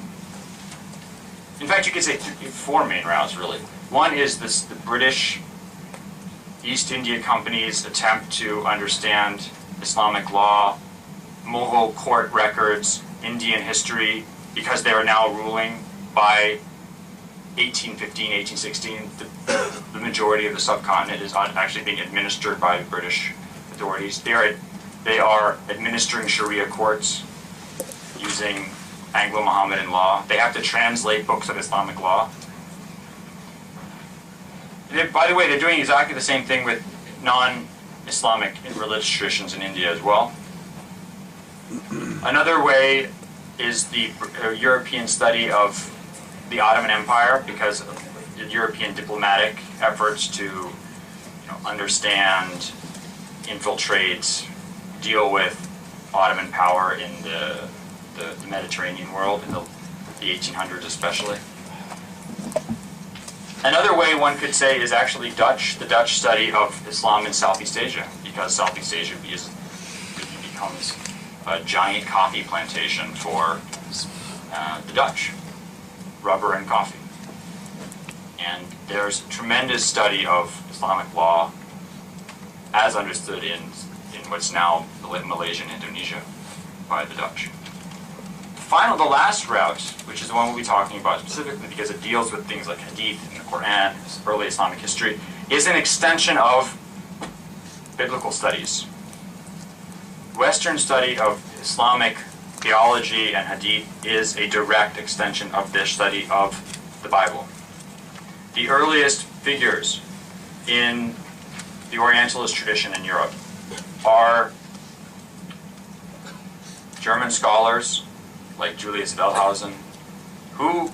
In fact, you could say 4 main routes, really. One is the British East India Company's attempt to understand Islamic law, Mughal court records, Indian history, because they are now ruling by 1815, 1816. The majority of the subcontinent is actually being administered by British authorities. They are administering Sharia courts. using Anglo-Mohammedan law. They have to translate books of Islamic law. By the way, they're doing exactly the same thing with non-Islamic religious traditions in India as well. Another way is the European study of the Ottoman Empire, because of the European diplomatic efforts to understand, infiltrate, deal with Ottoman power in the Mediterranean world, in the 1800s especially. Another way one could say is actually the Dutch study of Islam in Southeast Asia, because Southeast Asia becomes a giant coffee plantation for the Dutch, rubber and coffee. And there's tremendous study of Islamic law as understood in what's now Malaysia and Indonesia by the Dutch. The last route, which is the one we'll be talking about specifically because it deals with things like Hadith and the Quran, early Islamic history, is an extension of biblical studies. Western study of Islamic theology and Hadith is a direct extension of their study of the Bible. The earliest figures in the Orientalist tradition in Europe are German scholars like Julius Wellhausen, who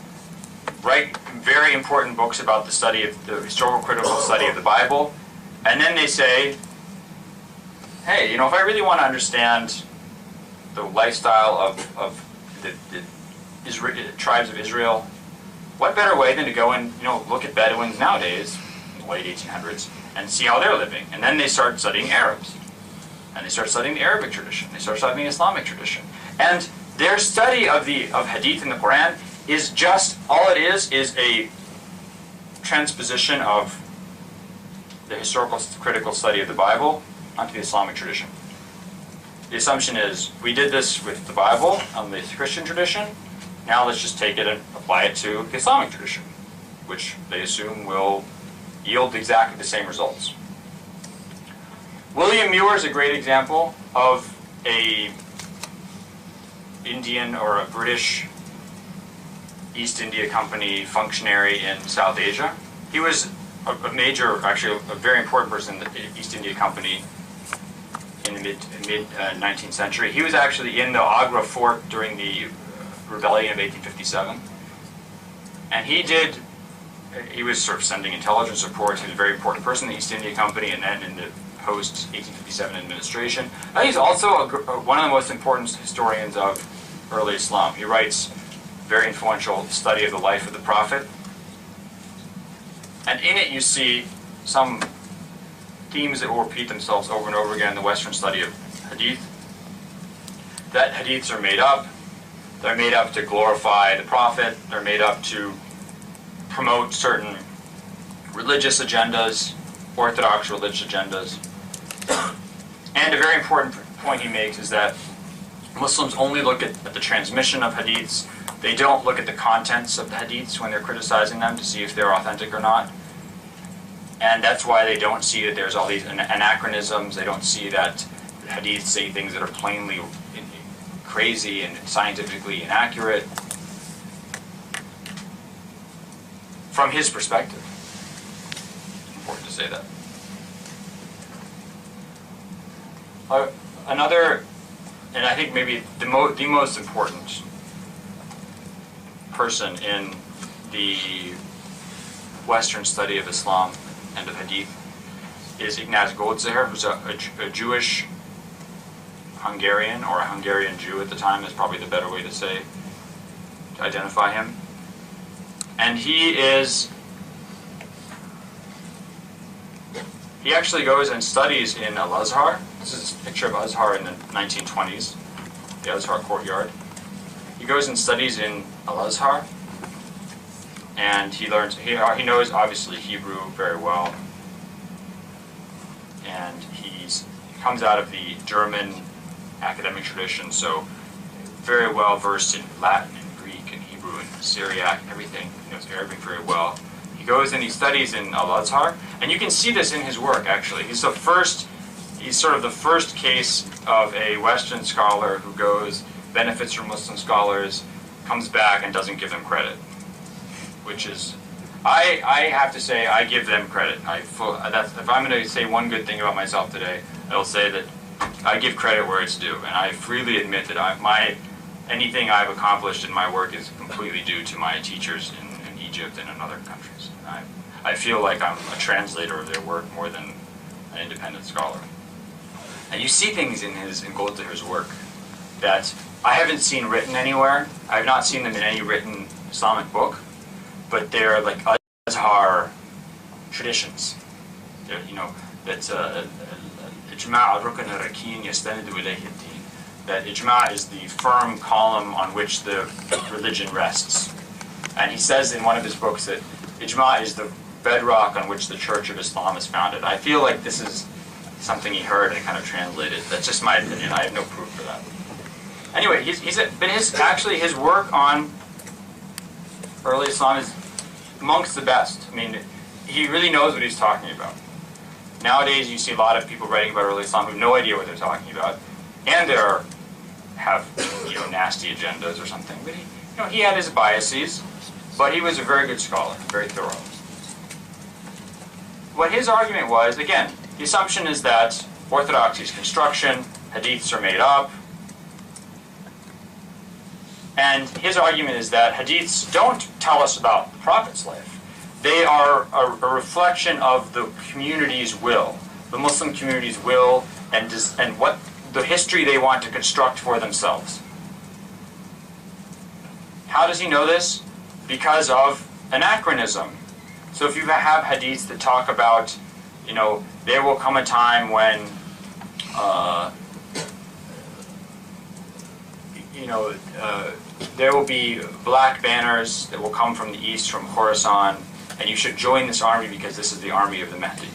write very important books about the study of the historical critical study of the Bible, and then they say, hey, if I really want to understand the lifestyle of the tribes of Israel, what better way than to go and look at Bedouins nowadays, in the late 1800s, and see how they're living. And then they start studying Arabs. And they start studying the Arabic tradition. They start studying the Islamic tradition. And their study of Hadith and the Quran is just, all it is a transposition of the historical critical study of the Bible onto the Islamic tradition. The assumption is, we did this with the Bible and the Christian tradition, now let's just take it and apply it to the Islamic tradition, which they assume will yield exactly the same results. William Muir is a great example of a Indian or a British East India Company functionary in South Asia. He was a major, actually a very important person in the East India Company in the mid 19th century. He was actually in the Agra fort during the rebellion of 1857. And he was sort of sending intelligence reports. He was a very important person in the East India Company and then in the post-1857 administration. He's also one of the most important historians of early Islam. He writes very influential study of the life of the Prophet. And in it you see some themes that will repeat themselves over and over again in the Western study of Hadith. That Hadiths are made up. They're made up to glorify the Prophet. They're made up to promote certain religious agendas, orthodox religious agendas. And a very important point he makes is that Muslims only look at the transmission of hadiths. They don't look at the contents of the hadiths when they're criticizing them to see if they're authentic or not. And that's why they don't see that there's all these anachronisms. They don't see that the hadiths say things that are plainly crazy and scientifically inaccurate. From his perspective. It's important to say that. Another, and I think maybe the most important person in the Western study of Islam and of Hadith is Ignaz Goldziher, who's a Jewish Hungarian, or a Hungarian Jew at the time is probably the better way to say, to identify him. And he actually goes and studies in Al-Azhar. This is a picture of Azhar in the 1920s, the Azhar courtyard. He goes and studies in Al-Azhar, and he knows obviously Hebrew very well, and he comes out of the German academic tradition, so very well versed in Latin and Greek and Hebrew and Syriac and everything. He knows Arabic very well. He goes and he studies in Al-Azhar, and you can see this in his work actually. He's sort of the first case of a Western scholar who goes benefits from Muslim scholars, comes back and doesn't give them credit, which is, I have to say, I give them credit. If I'm going to say one good thing about myself today, I will say that I give credit where it's due, and I freely admit that anything I've accomplished in my work is completely due to my teachers in Egypt and in other countries. I feel like I'm a translator of their work more than an independent scholar. And you see things in Goldzahir's work that I haven't seen written anywhere. I have not seen them in any written Islamic book, but they're like Azhar traditions. They're, that Ijma' al-Rukn al-Rakin yastanidu ilayhi ad-din. That Ijma' is the firm column on which the religion rests. And he says in one of his books that Ijma' is the bedrock on which the Church of Islam is founded. I feel like this is something he heard and kind of translated. That's just my opinion. I have no proof for that. Anyway, his work on early Islam is amongst the best. I mean, he really knows what he's talking about. Nowadays, you see a lot of people writing about early Islam who have no idea what they're talking about, and they have nasty agendas or something. But he had his biases, but he was a very good scholar, very thorough. What his argument was, again, the assumption is that orthodoxy is construction, hadiths are made up, and his argument is that hadiths don't tell us about the Prophet's life. They are a reflection of the community's will, the Muslim community's will, and what the history they want to construct for themselves. How does he know this? Because of anachronism. So if you have hadiths that talk about, there will come a time when, there will be black banners that will come from the east, from Khorasan, and you should join this army because this is the army of the Mahdi.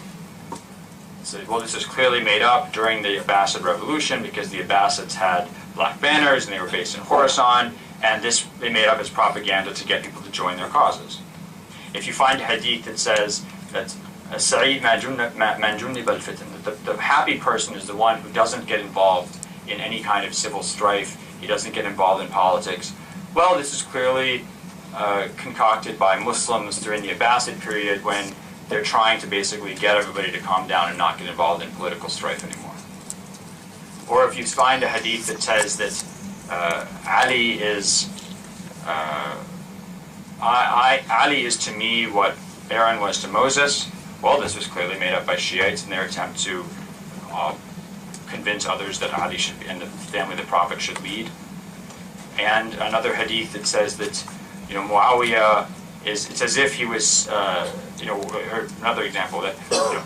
So, well, this is clearly made up during the Abbasid revolution because the Abbasids had black banners and they were based in Khorasan, and this they made up as propaganda to get people to join their causes. If you find a hadith that says that Sa'id man junnib al-fitan, the happy person is the one who doesn't get involved in any kind of civil strife, he doesn't get involved in politics. Well, this is clearly concocted by Muslims during the Abbasid period when they're trying to basically get everybody to calm down and not get involved in political strife anymore. Or if you find a hadith that says that Ali is Ali is to me what Aaron was to Moses, well, this was clearly made up by Shiites in their attempt to convince others that Ali should be, and the family of the Prophet should lead. And another hadith that says that, Muawiyah it's as if he was, or another example, that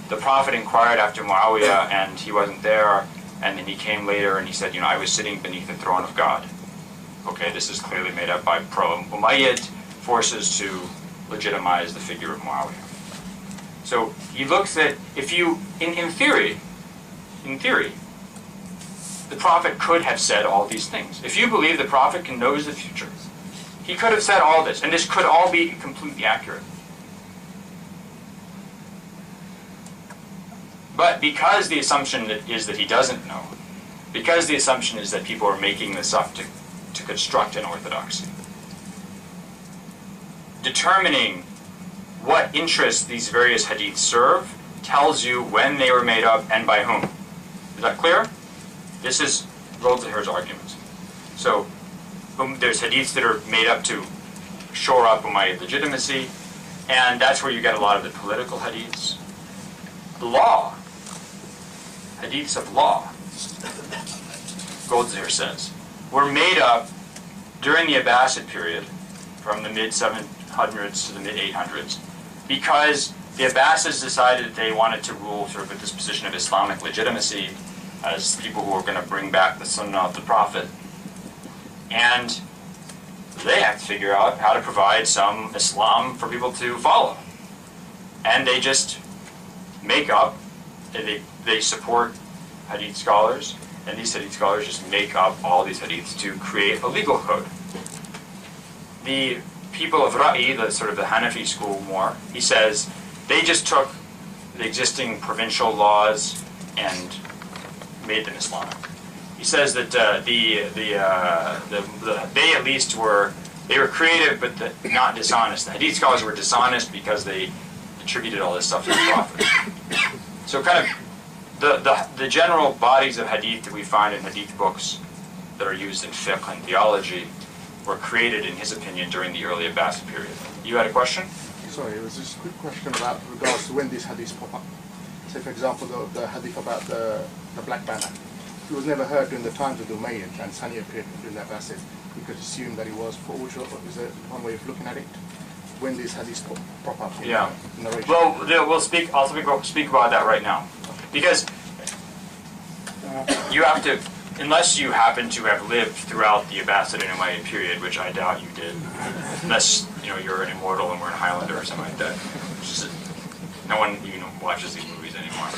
the Prophet inquired after Muawiyah and he wasn't there, and then he came later and he said, I was sitting beneath the throne of God. Okay, this is clearly made up by pro-Umayyad forces to legitimize the figure of Muawiyah. So he looks at, if you, in theory, the Prophet could have said all these things. If you believe the Prophet knows the future, he could have said all this, and this could all be completely accurate. But because the assumption is that he doesn't know, because the assumption is that people are making this up to construct an orthodoxy, determining what interests these various hadiths serve tells you when they were made up and by whom. Is that clear? This is Goldzahir's argument. So there's hadiths that are made up to shore up Umayyad legitimacy, and that's where you get a lot of the political hadiths. Law, hadiths of law, Goldzahir says, were made up during the Abbasid period, from the mid-700s to the mid-800s, because the Abbasids decided that they wanted to rule sort of with this position of Islamic legitimacy as people who were going to bring back the Sunnah of the Prophet. And they have to figure out how to provide some Islam for people to follow. And they just make up, they support hadith scholars, and these hadith scholars just make up all these hadiths to create a legal code. The people of Ra'i, the sort of the Hanafi school more, he says, they just took the existing provincial laws and made them Islamic. he says that they at least were creative but not dishonest. The hadith scholars were dishonest because they attributed all this stuff to the Prophet. So kind of the general bodies of hadith that we find in hadith books that are used in fiqh and theology were created, in his opinion, during the early Abbasid period. You had a question? Sorry, it was just a quick question about regards to when these hadiths pop up. Say, for example, the hadith about the black banner. It was never heard during the times of the Umayyads, and Sani appeared during the Abbasid. We could assume that it was forged, or is there one way of looking at it? When these hadiths pop up in narration? Well, I'll speak about that right now. Because you have to, unless you happen to have lived throughout the Abbasid and Umayyad period, which I doubt you did, unless you're an immortal and we're in Highlander or something like that. No one even watches these movies anymore.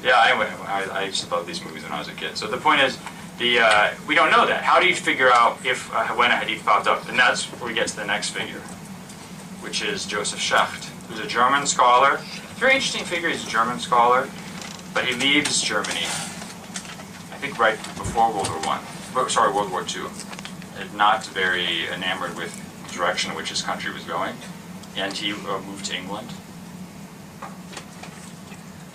Yeah, anyway, I used to love these movies when I was a kid. So the point is, we don't know that. How do you figure out if when a hadith popped up? And that's where we get to the next figure, which is Joseph Schacht, who's a German scholar. Very interesting figure. He's a German scholar, but he leaves Germany, I think, right before World War II. Not very enamored with the direction in which his country was going, and he moved to England,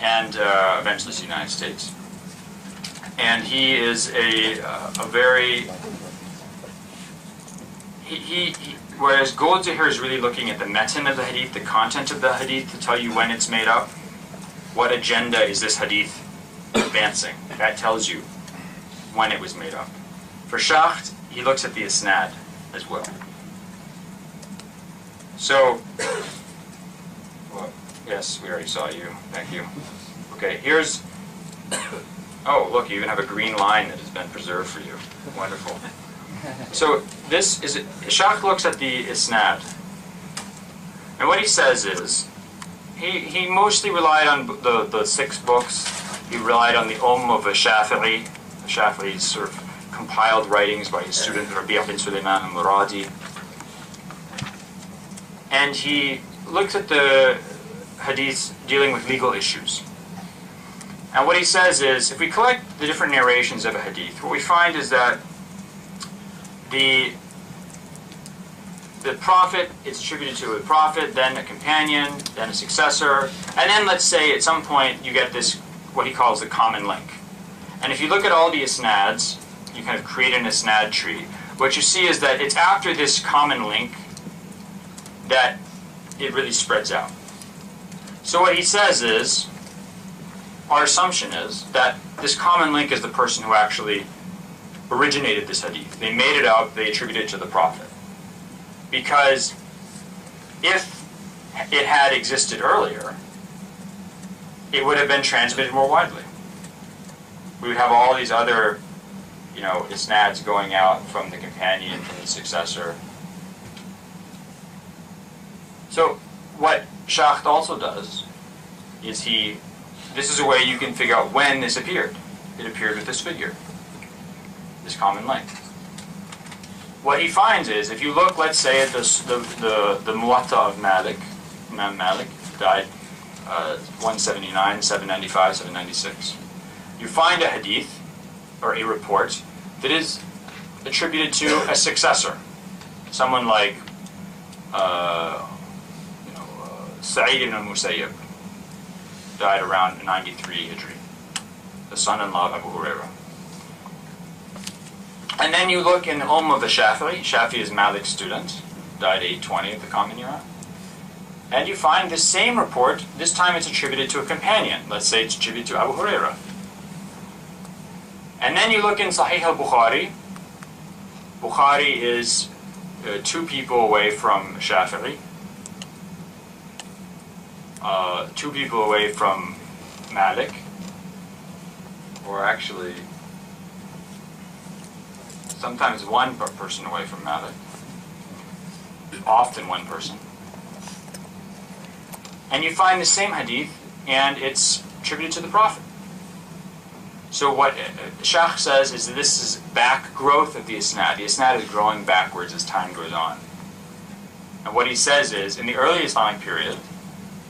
and eventually to the United States. And he is whereas Goldziher is really looking at the metin of the hadith, the content of the hadith, to tell you when it's made up. What agenda is this hadith advancing? That tells you when it was made up. For Schacht, he looks at the isnad as well. So, yes, we already saw you. Thank you. Okay, here's. Oh, look, you even have a green line that has been preserved for you. Wonderful. So this is Schacht looks at the isnad, and what he says is he mostly relied on the 6 books. He relied on the of Shafi'i. Shafi'i's sort of compiled writings by his student Rabi' bin Sulaiman al-Muradi, and he looks at the hadiths dealing with legal issues. And what he says is, if we collect the different narrations of a hadith, what we find is that the prophet is attributed to a prophet, then a companion, then a successor, and then let's say at some point you get this, what he calls the common link. And if you look at all the isnads, you kind of create an isnad tree. What you see is that it's after this common link that it really spreads out. So what he says is, our assumption is that this common link is the person who actually originated this hadith. They made it up, they attributed it to the prophet. Because if it had existed earlier, it would have been transmitted more widely. We would have all these other, isnads going out from the companion, from the successor. So what Schacht also does is this is a way you can figure out when this appeared. It appeared with this figure, this common link. What he finds is, if you look, let's say, at the Muwatta of Malik, Imam Malik, died 179, 795, 796. You find a hadith, or a report, that is attributed to a successor. Someone like Sa'id ibn al-Musayyib, died around 93 Hijri, the son-in-law of Abu Hurairah. And then you look in the of the Shafi'i. Shafi'i is Malik's student, died 820 of the Common Era. And you find the same report, this time it's attributed to a companion. Let's say it's attributed to Abu Hurairah. And then you look in Sahih al-Bukhari. Bukhari is 2 people away from Shafi'i. 2 people away from Malik. Or actually, sometimes 1 person away from Malik. Often 1 person. And you find the same hadith, and it's attributed to the Prophet. So what Schacht says is that this is back growth of the isnad. The isnad is growing backwards as time goes on. And what he says is, in the early Islamic period,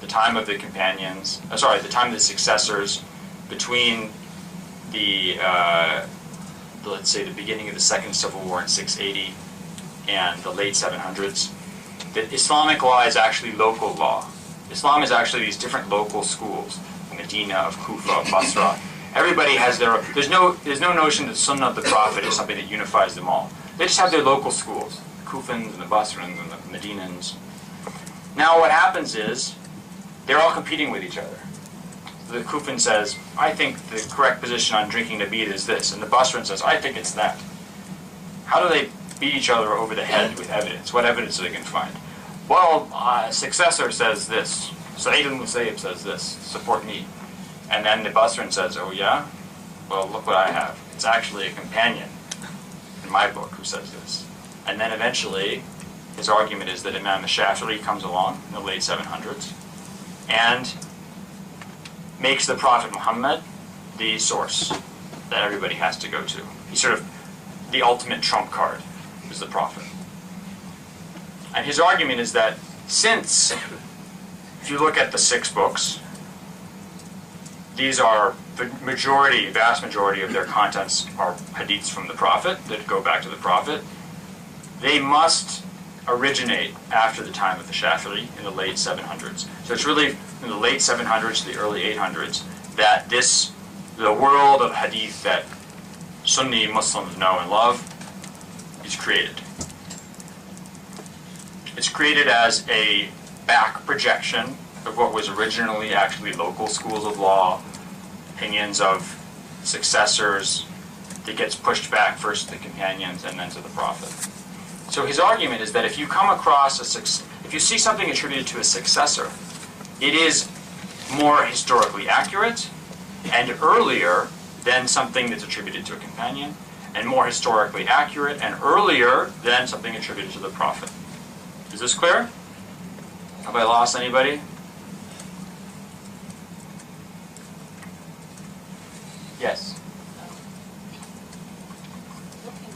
the time of the companions, the time of the successors, between the, let's say, the beginning of the Second Civil War in 680 and the late 700s, that Islamic law is actually local law. Islam is actually these different local schools, Medina, of Kufa, Basra. Everybody has their, there's no notion that Sunnah of the Prophet is something that unifies them all. They just have their local schools, the Kufans and the Basrans and the Medinans. Now what happens is, they're all competing with each other. The Kufan says, I think the correct position on drinking Nabid is this, and the Basran says, I think it's that. How do they beat each other over the head with evidence? What evidence do they can find? Well, successor says this. Sa'id al-Musayyib says this. Support me. And then the Basran says, oh yeah? Well, look what I have. It's actually a companion in my book who says this. And then eventually, his argument is that Imam al-Shafi'i comes along in the late 700s and makes the Prophet Muhammad the source that everybody has to go to. He's sort of the ultimate trump card, is the Prophet. And his argument is that since, if you look at the 6 books, these are the majority, vast majority of their contents are hadiths from the Prophet that go back to the Prophet, they must originate after the time of the Shafi'i in the late 700s. So it's really in the late 700s to the early 800s that the world of hadith that Sunni Muslims know and love is created. It's created as a back projection of what was originally actually local schools of law, opinions of successors, that gets pushed back first to the companions and then to the Prophet. So his argument is that if you come across if you see something attributed to a successor, it is more historically accurate and earlier than something that's attributed to a companion, and more historically accurate and earlier than something attributed to the Prophet. Is this clear? Have I lost anybody? Yes. Looking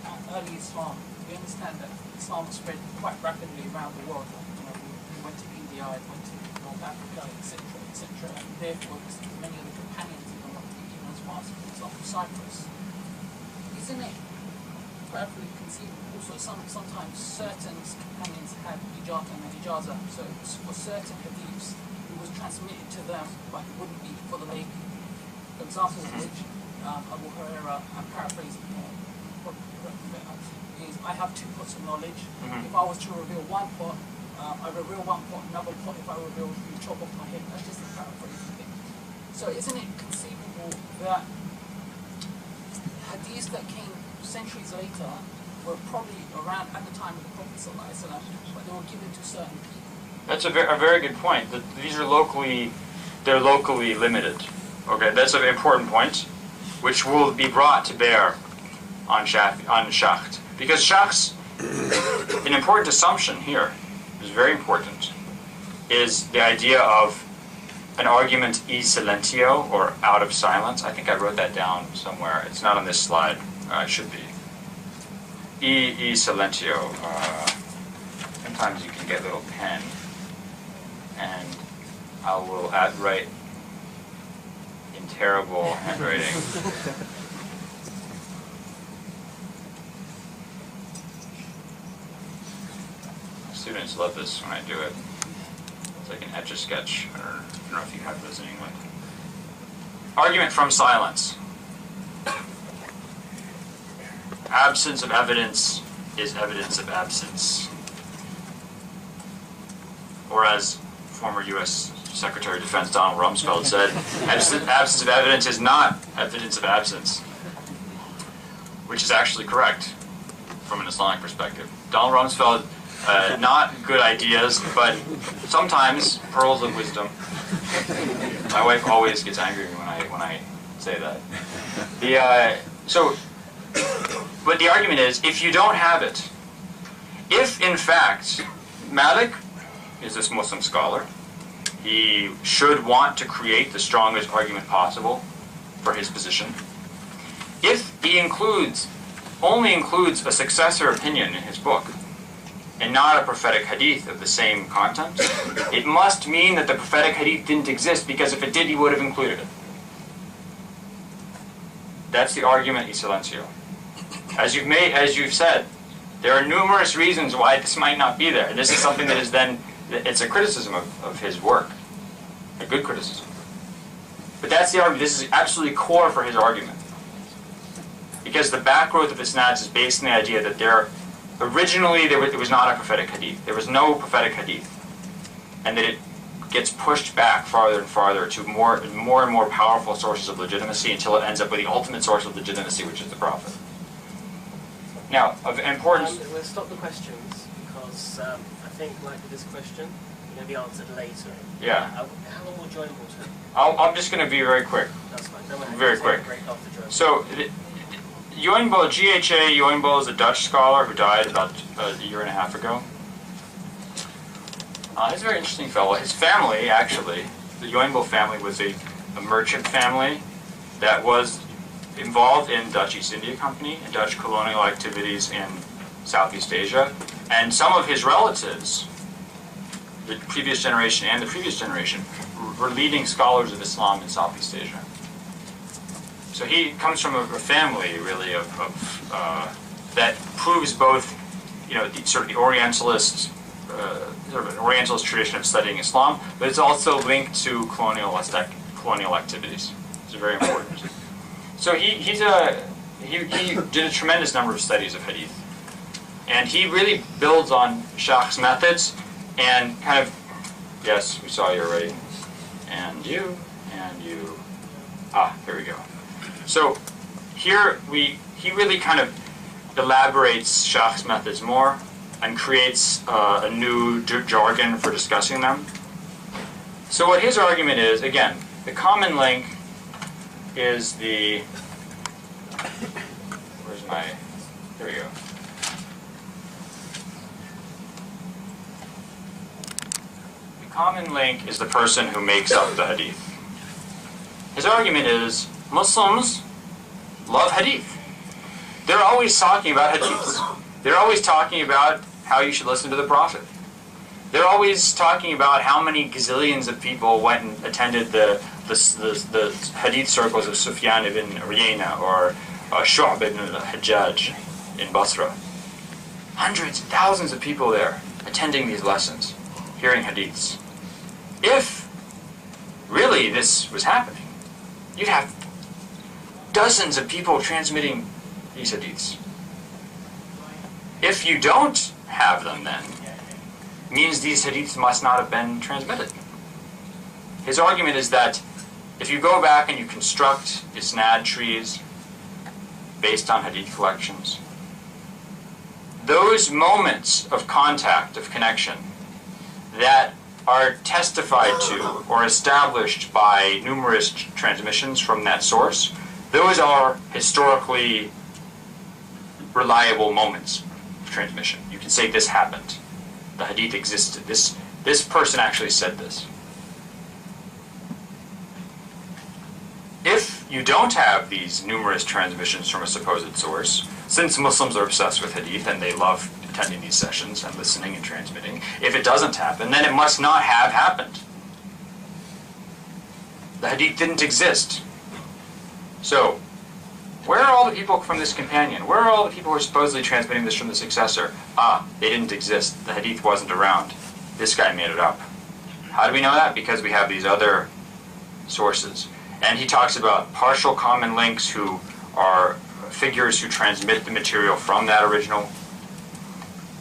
at early Islam, we understand that Islam spread quite rapidly around the world. We went to India, went to North Africa, etc., etc., and therefore many of the companions even as far as, for example, Cyprus. Isn't it perfectly conceivable? Also, sometimes certain companions had ijazah and ijaza, so for certain hadiths, it was transmitted to them, but it wouldn't be for the lay people. Examples of which Abu Hurairah, I'm paraphrasing here, is I have 2 pots of knowledge. If I was to reveal one pot, I reveal one pot, another pot. If I reveal, you chop off my head. That's just a paraphrasing thing. So isn't it conceivable that hadiths that came centuries later were probably around at the time of the Prophet ﷺ, but they were given to certain people? That's a very good point. These are they're locally limited. Okay, that's an important point, which will be brought to bear on Shacht. Because Shacht's, an important assumption here, is very important, is the idea of an argument e silentio, or out of silence. I think I wrote that down somewhere. It's not on this slide. It should be. E silentio. Sometimes you can get a little pen, and I will write in terrible handwriting. Students love this when I do it. It's like an Etch-a-Sketch. I don't know if you have those in England. Argument from silence. Absence of evidence is evidence of absence. Or as former U.S. Secretary of Defense Donald Rumsfeld said, absence of evidence is not evidence of absence. Which is actually correct from an Islamic perspective. Donald Rumsfeld, not good ideas, but sometimes pearls of wisdom. My wife always gets angry when I say that. But the argument is, if you don't have it, if in fact Malik is this Muslim scholar, he should want to create the strongest argument possible for his position. If he only includes a successor opinion in his book, and not a prophetic hadith of the same content, it must mean that the prophetic hadith didn't exist, because if it did, he would have included it. That's the argument, Silencio. As you've said, there are numerous reasons why this might not be there. And this is something that is then, it's a criticism of his work, a good criticism. But that's the argument. This is absolutely core for his argument. Because the backgrowth of isnads is based on the idea that it was not a prophetic hadith. There was no prophetic hadith. And that it gets pushed back farther and farther to more and more powerful sources of legitimacy until it ends up with the ultimate source of legitimacy, which is the Prophet. Now, of importance... We'll stop the questions, because I think, like with this question, it's going to be answered later. Yeah. How long will join water? I'm just going to be very quick. That's fine. Then we'll have Very to quick. take a break after join. So, Joinbo, G.H.A. Joinbo is a Dutch scholar who died about a year and a half ago. He's a very interesting fellow. His family, actually, the Joinbo family, was a merchant family that was involved in Dutch East India Company and Dutch colonial activities in Southeast Asia. And some of his relatives, the previous generation and the previous generation, were leading scholars of Islam in Southeast Asia. So he comes from a family, really, that proves both, sort of the Orientalist, an Orientalist tradition of studying Islam, but it's also linked to colonial activities. It's very important. So he did a tremendous number of studies of hadith, and he really builds on Shaykh's methods and kind of, yes, we saw you already, and you. Here we go. So here he really kind of elaborates Shaykh's methods more and creates a new jargon for discussing them. So what his argument is, again, the common link is there we go. The common link is the person who makes up the hadith. His argument is, Muslims love hadith. They're always talking about hadiths. They're always talking about how you should listen to the Prophet. They're always talking about how many gazillions of people went and attended the hadith circles of Sufyan ibn Uyayna or Shu'b ibn al-Hajjaj in Basra. Hundreds, thousands of people there attending these lessons, hearing hadiths. If really this was happening, you'd have dozens of people transmitting these hadiths. If you don't have them, then means these hadiths must not have been transmitted. His argument is that if you go back and you construct isnad trees based on hadith collections, those moments of contact, of connection, that are testified to or established by numerous transmissions from that source, those are historically reliable moments of transmission. You can say this happened. The hadith existed. This person actually said this. If you don't have these numerous transmissions from a supposed source, since Muslims are obsessed with hadith and they love attending these sessions and listening and transmitting, if it doesn't happen, then it must not have happened. The hadith didn't exist. So, where are all the people from this companion? Where are all the people who are supposedly transmitting this from the successor? They didn't exist. The hadith wasn't around. This guy made it up. How do we know that? Because we have these other sources. And he talks about partial common links who are figures who transmit the material from that original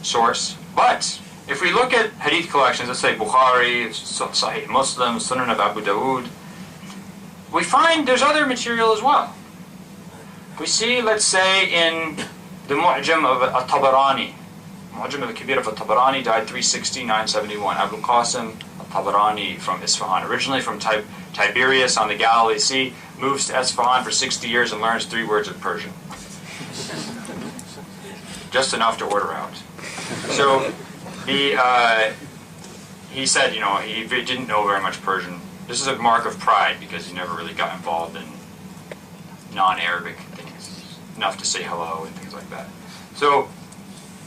source. But if we look at hadith collections, let's say Bukhari, Sahih Muslim, Sunan of Abu Dawood, we find there's other material as well. We see, let's say, in the Mu'jam of At-Tabarani, Mu'jam al-Kabir of At-Tabarani, died 360, 971. Abul Qasim At-Tabarani from Isfahan, originally from Tiberias on the Galilee Sea, moves to Isfahan for 60 years and learns 3 words of Persian. Just enough to order out. So, he said, he didn't know very much Persian. This is a mark of pride because he never really got involved in non-Arabic things, enough to say hello and things like that. So,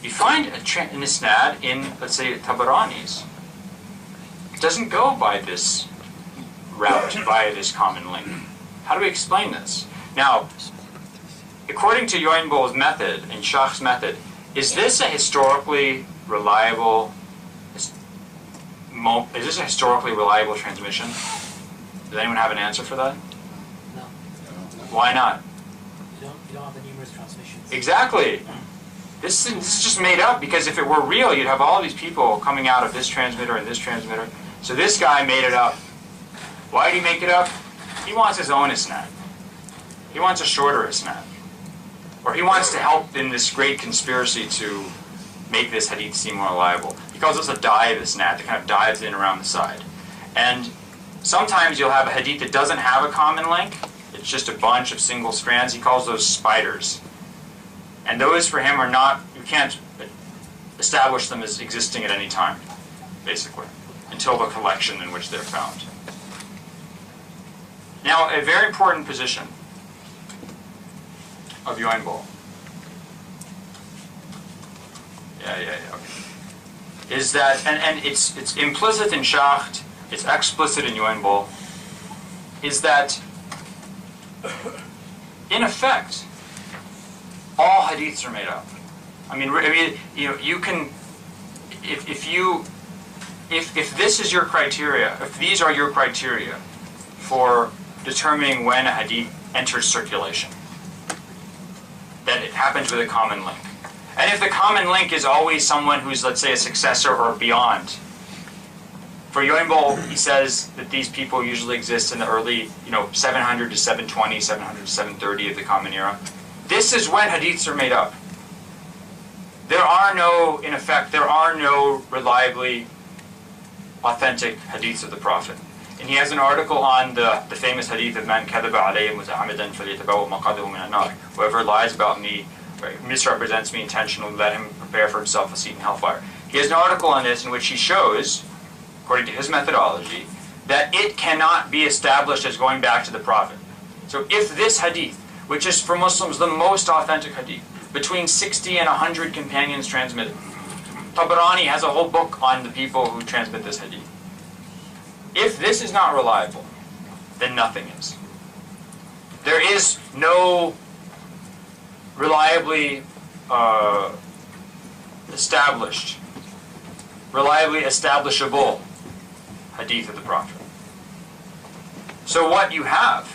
You find an isnad in, let's say, Tabarani's. It doesn't go by this route, via this common link. How do we explain this? Now, according to Yoinbol's method and Shach's method, is this a historically reliable transmission? Does anyone have an answer for that? No. Why not? You don't have the numerous transmissions. Exactly. This is just made up, because if it were real, you'd have all these people coming out of this transmitter and this transmitter. So this guy made it up. Why did he make it up? He wants his own isnad. He wants a shorter isnad. Or he wants to help in this great conspiracy to make this hadith seem more reliable. He calls this a dive isnad that kind of dives in around the side. And sometimes you'll have a hadith that doesn't have a common link. It's just a bunch of single strands. He calls those spiders. And those for him are not, you can't establish them as existing at any time, basically, until the collection in which they're found. Now, a very important position of Yoinbol. Okay. Is that, and it's implicit in Shacht, it's explicit in Yoinbol, is that, in effect, all hadiths are made up. I mean, you know, you can, if this is your criteria, if these are your criteria for determining when a hadith enters circulation, that it happens with a common link. And if the common link is always someone who's, let's say, a successor or beyond. For Yoinbol, he says that these people usually exist in the early, 700 to 720, 700 to 730 of the Common Era. This is when hadiths are made up. There are no, in effect, reliably authentic hadiths of the Prophet. And he has an article on the famous hadith of Man kadhaba alayya muta'ammidan falyatabawwa maq'adahu min an-nar. Whoever lies about me, misrepresents me intentionally, let him prepare for himself a seat in hellfire. He has an article on this in which he shows, according to his methodology, that it cannot be established as going back to the Prophet. So if this hadith, which is for Muslims the most authentic hadith, between 60 and 100 companions transmitted. Tabarani has a whole book on the people who transmit this hadith. If this is not reliable, then nothing is. There is no reliably establishable hadith of the Prophet. So what you have,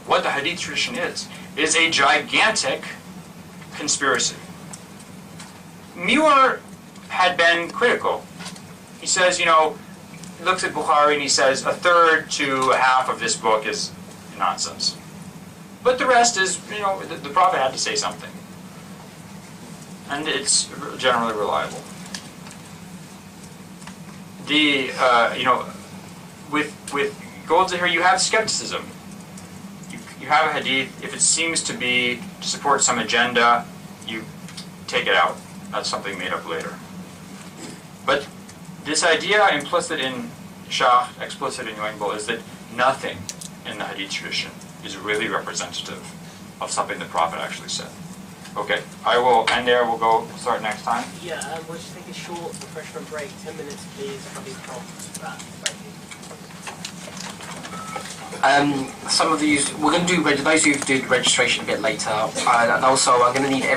what the hadith tradition is a gigantic conspiracy. Muir had been critical. He says, he looks at Bukhari and he says a third to a half of this book is nonsense. But the rest is, the Prophet had to say something. And it's generally reliable. With Gold Zahir, you have skepticism. You have a hadith, if it seems to support some agenda, you take it out. That's something made up later. But this idea implicit in Shah, explicit in Yoinbol, is that nothing in the hadith tradition is really representative of something the Prophet actually said. Okay, I will end there. We'll start next time. Yeah, we'll just take a short refreshment break. 10 minutes, please. Probably prompt that. Thank you. Some of these, we're going to do, those who do registration a bit later, and also I'm going to need every